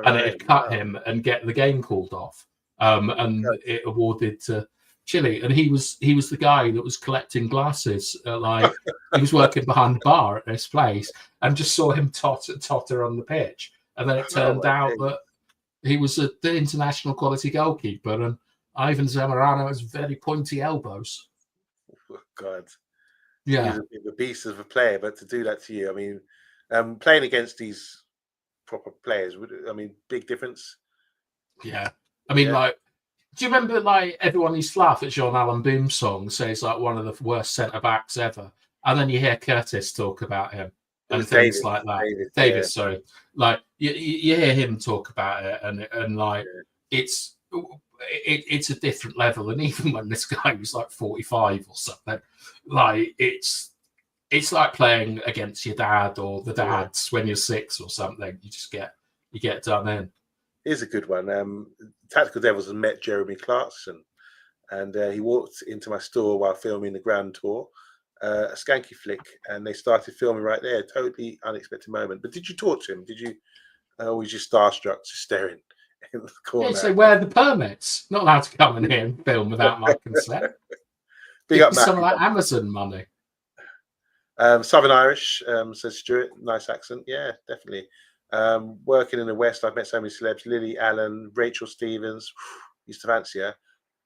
and it had cut him and get the game called off. And it awarded to Chile, and he was the guy that was collecting glasses. Like he was working behind the bar at this place, and just saw him totter on the pitch. And then it turned out that he was the international quality goalkeeper, and Ivan Zamorano has very pointy elbows. Oh, God, yeah, he's a beast of a player. But to do that to you, I mean, playing against these proper players, big difference. Yeah, I mean, like. Do you remember, like, everyone used to laugh at Jean Allen Boom's song, says like one of the worst centre backs ever, and then you hear Curtis talk about him and things like that. Davis, sorry, like you hear him talk about it, and like it's a different level. And even when this guy was like 45 or something, like it's like playing against your dad or the dads when you're 6 or something. You get done in. Here's a good one. Tactical Devils has met Jeremy Clarkson, and he walked into my store while filming the Grand Tour, a skanky flick, and they started filming right there. Totally unexpected moment. But did you talk to him? Did you always just starstruck, just staring in the corner? Yeah, so where are the permits? Not allowed to come in here and film without my consent. Big up, some of that Amazon money. Southern Irish, says Stuart. Nice accent. Yeah, definitely. Working in the West, I've met so many celebs: Lily Allen, Rachel Stevens, used to fancy her,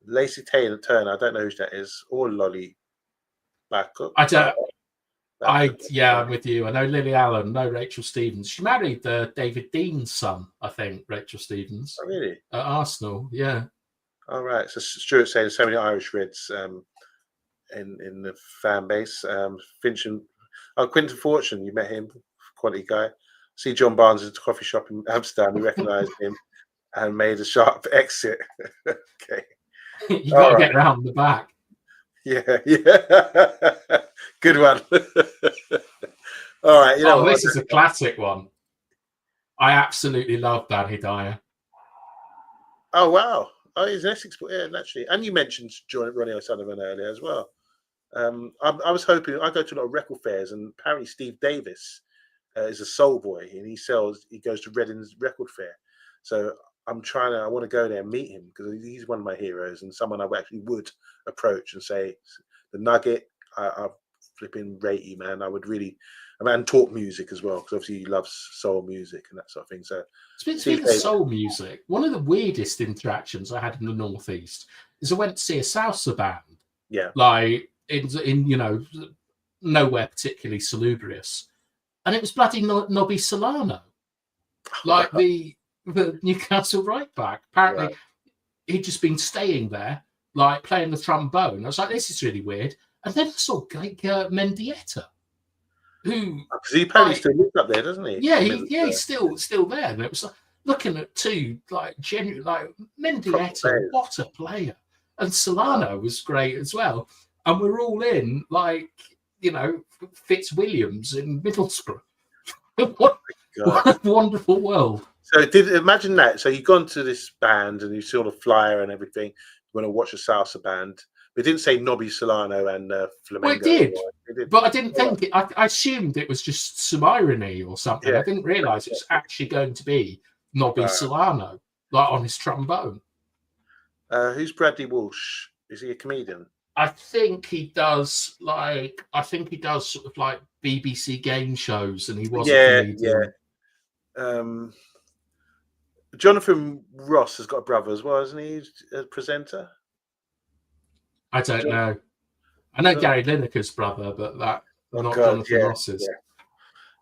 Lacey Turner, I don't know who that is, or Lolly Backup. I'm with you. I know Lily Allen, no Rachel Stevens. She married David Dean's son, I think, Rachel Stevens. Oh, really? At Arsenal, yeah. All right. So Stuart saying so many Irish Reds in the fan base. Quentin Fortune, you met him, quality guy. See John Barnes at the coffee shop in Amsterdam. We recognised him and made a sharp exit. Okay. You got to get around the back. Yeah. Good one. All right. This is a classic one. I absolutely love Danny Dyer. Oh, wow. Oh, he's an Essex player, naturally. And you mentioned Ronnie O'Sullivan earlier as well. I was hoping, I go to a lot of record fairs, and apparently Steve Davis is a soul boy, and he goes to Reading's record fair. So I want to go there and meet him because he's one of my heroes and someone I actually would approach and say, the Nugget, I flipping rate you, man. I would really, and talk music as well, because obviously he loves soul music and that sort of thing. So speaking of soul music, one of the weirdest interactions I had in the Northeast is I went to see a salsa band. Yeah. Like in nowhere particularly salubrious. And it was bloody Nobby Solano, like the Newcastle right back. Apparently, he'd just been staying there, like playing the trombone. I was like, this is really weird. And then I saw Mendieta, who because he apparently still lives up there, doesn't he? Yeah, he's still there. And it was like, looking at two genuine Mendieta, what a player, and Solano was great as well. And we're all in Fitzwilliams in Middlesbrough. What a wonderful world. So imagine that. So you've gone to this band and you saw the flyer and everything. You want to watch a salsa band. It didn't say Nobby Solano and Flamengo. Well, it did. But I didn't think it. I assumed it was just some irony or something. I didn't realise it's actually going to be Nobby Solano. like on his trombone. Who's Bradley Walsh? Is he a comedian? I think he does sort of like BBC game shows, and he was a comedian. Jonathan Ross has got a brother as well, isn't he? A presenter. I don't know. I know Gary Lineker's brother, but not Jonathan Ross's.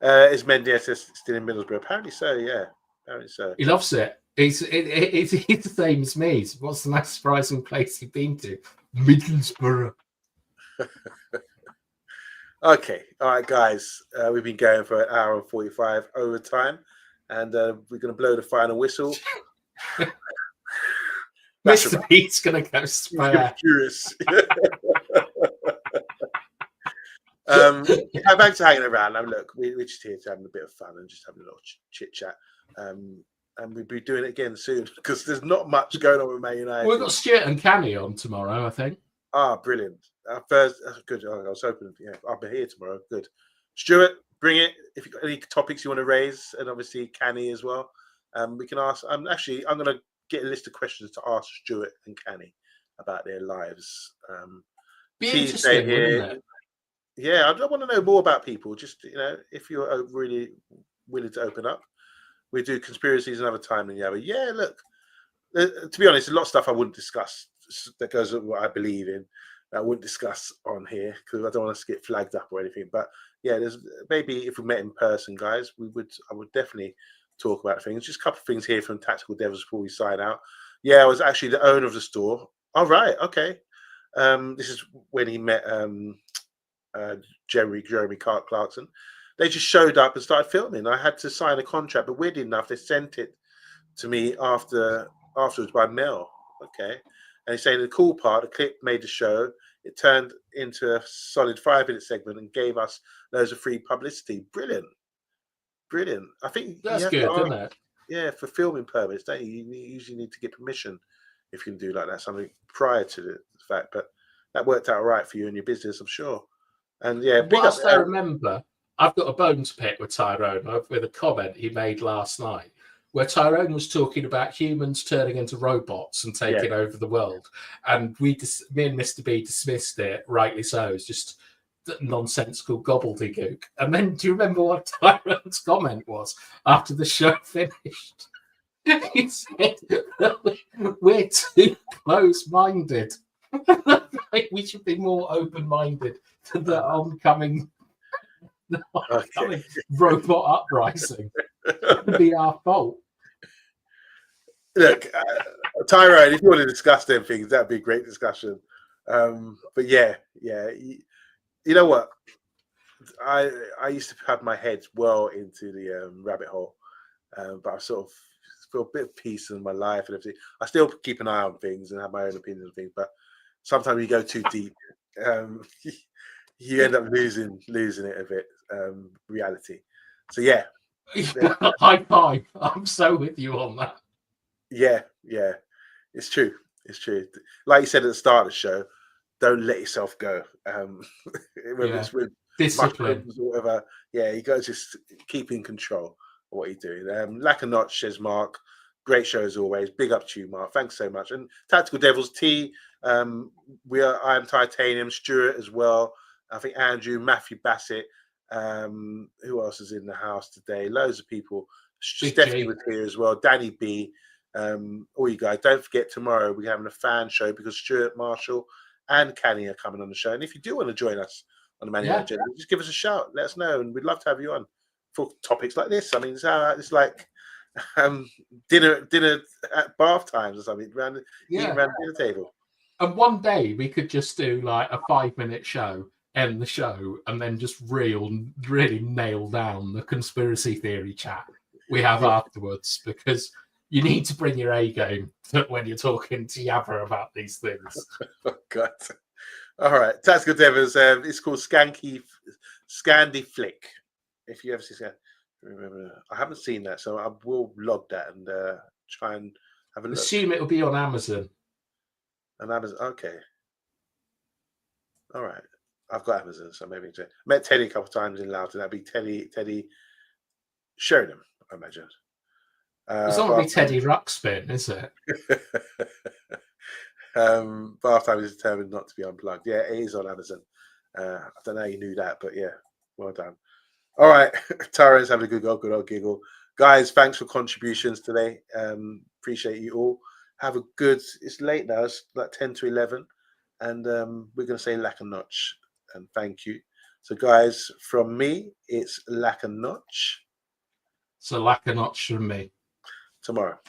Yeah. Is Mendes still in Middlesbrough? Apparently so. Yeah, apparently so. He loves it. He's the same as me. What's the most surprising place he's been to? Middlesbrough. Okay, all right, guys. We've been going for 1 hour and 45 overtime, and we're going to blow the final whistle. Mr. Pete's going to go spare. Curious. Thanks for hanging around. Look, we're just here to have a bit of fun and just having a little chit chat. And we'll be doing it again soon because there's not much going on with Man United. We've got Stuart and Canny on tomorrow, I think. Brilliant. First, good. I was hoping, I'll be here tomorrow. Good. Stuart, bring it. If you've got any topics you want to raise, and obviously Canny as well, we can ask. I'm going to get a list of questions to ask Stuart and Canny about their lives. Be interesting, wouldn't it? Yeah, I want to know more about people. Just, if you're really willing to open up. We do conspiracies another time than the other. Yeah, look, to be honest, a lot of stuff I wouldn't discuss that goes with what I believe in. I wouldn't discuss on here because I don't want us to get flagged up or anything. But yeah, there's maybe if we met in person, guys, I would definitely talk about things. Just a couple of things here from Tactical Devils before we sign out. Yeah, I was actually the owner of the store. All right, okay. This is when he met Jeremy Clarkson. They just showed up and started filming. I had to sign a contract, but weirdly enough, they sent it to me afterwards by mail. Okay. And he's saying the cool part, the clip made the show. It turned into a solid 5-minute segment and gave us loads of free publicity. Brilliant. I think that's good, isn't it? Yeah, for filming permits, don't you? You usually need to get permission if you can do like that, something prior to the fact. But that worked out all right for you and your business, I'm sure. And yeah, whilst I remember, I've got a bone to pick with Tyrone with a comment he made last night where Tyrone was talking about humans turning into robots and taking over the world. And me and Mr. B dismissed it, rightly so. It's just nonsensical gobbledygook. And then do you remember what Tyrone's comment was after the show finished? He said, we're too close-minded. We should be more open-minded to the oncoming robot uprising. It would be our fault. Look, Tyrone, if you want to discuss them things, that'd be a great discussion. But yeah, you know what? I used to have my head well into the rabbit hole, but I sort of feel a bit of peace in my life and everything. I still keep an eye on things and have my own opinions on things, but sometimes you go too deep, you end up losing it a bit. Reality. So yeah. High five. I'm so with you on that. Yeah. It's true. Like you said at the start of the show, don't let yourself go. Whether it's with discipline or whatever. Yeah, you got to just keep in control of what you're doing. Lack a notch, says Mark. Great show as always. Big up to you, Mark. Thanks so much. And Tactical Devils T. I'm Titanium, Stuart as well. I think Andrew, Matthew Bassett. Who else is in the house today? Loads of people. Stephanie was here as well. Danny B. All you guys. Don't forget tomorrow we're having a fan show because Stuart, Marshall, and Canny are coming on the show. And if you do want to join us on the Man United, just give us a shout. Let us know, and we'd love to have you on for topics like this. I mean, it's like dinner at bath times or something around the dinner table. And one day we could just do like a 5-minute show, end the show, and then just really nail down the conspiracy theory chat we have afterwards, because you need to bring your A game when you're talking to Yabba about these things. Oh, God. All right. Tactical Devils. It's called Scandi Flick. If you ever see that. Remember, I haven't seen that, so I will log that and try and have a look. Assume it'll be on Amazon. On Amazon. Okay. All right. I've got Amazon, so maybe I met Teddy a couple of times in Loughton. That'd be Teddy Sheringham, I imagine. It's not going to be Teddy Ruxpin, is it? Bath Time is determined not to be unplugged. Yeah, it is on Amazon. I don't know how you knew that, but yeah, well done. All right, Tyrant's having a good old giggle. Guys, thanks for contributions today. Appreciate you all. Have a good, it's late now, it's like 10 to 11. And we're going to say lack a notch. And thank you. So, guys, from me, it's lack a notch. So lack a notch from me. Tomorrow.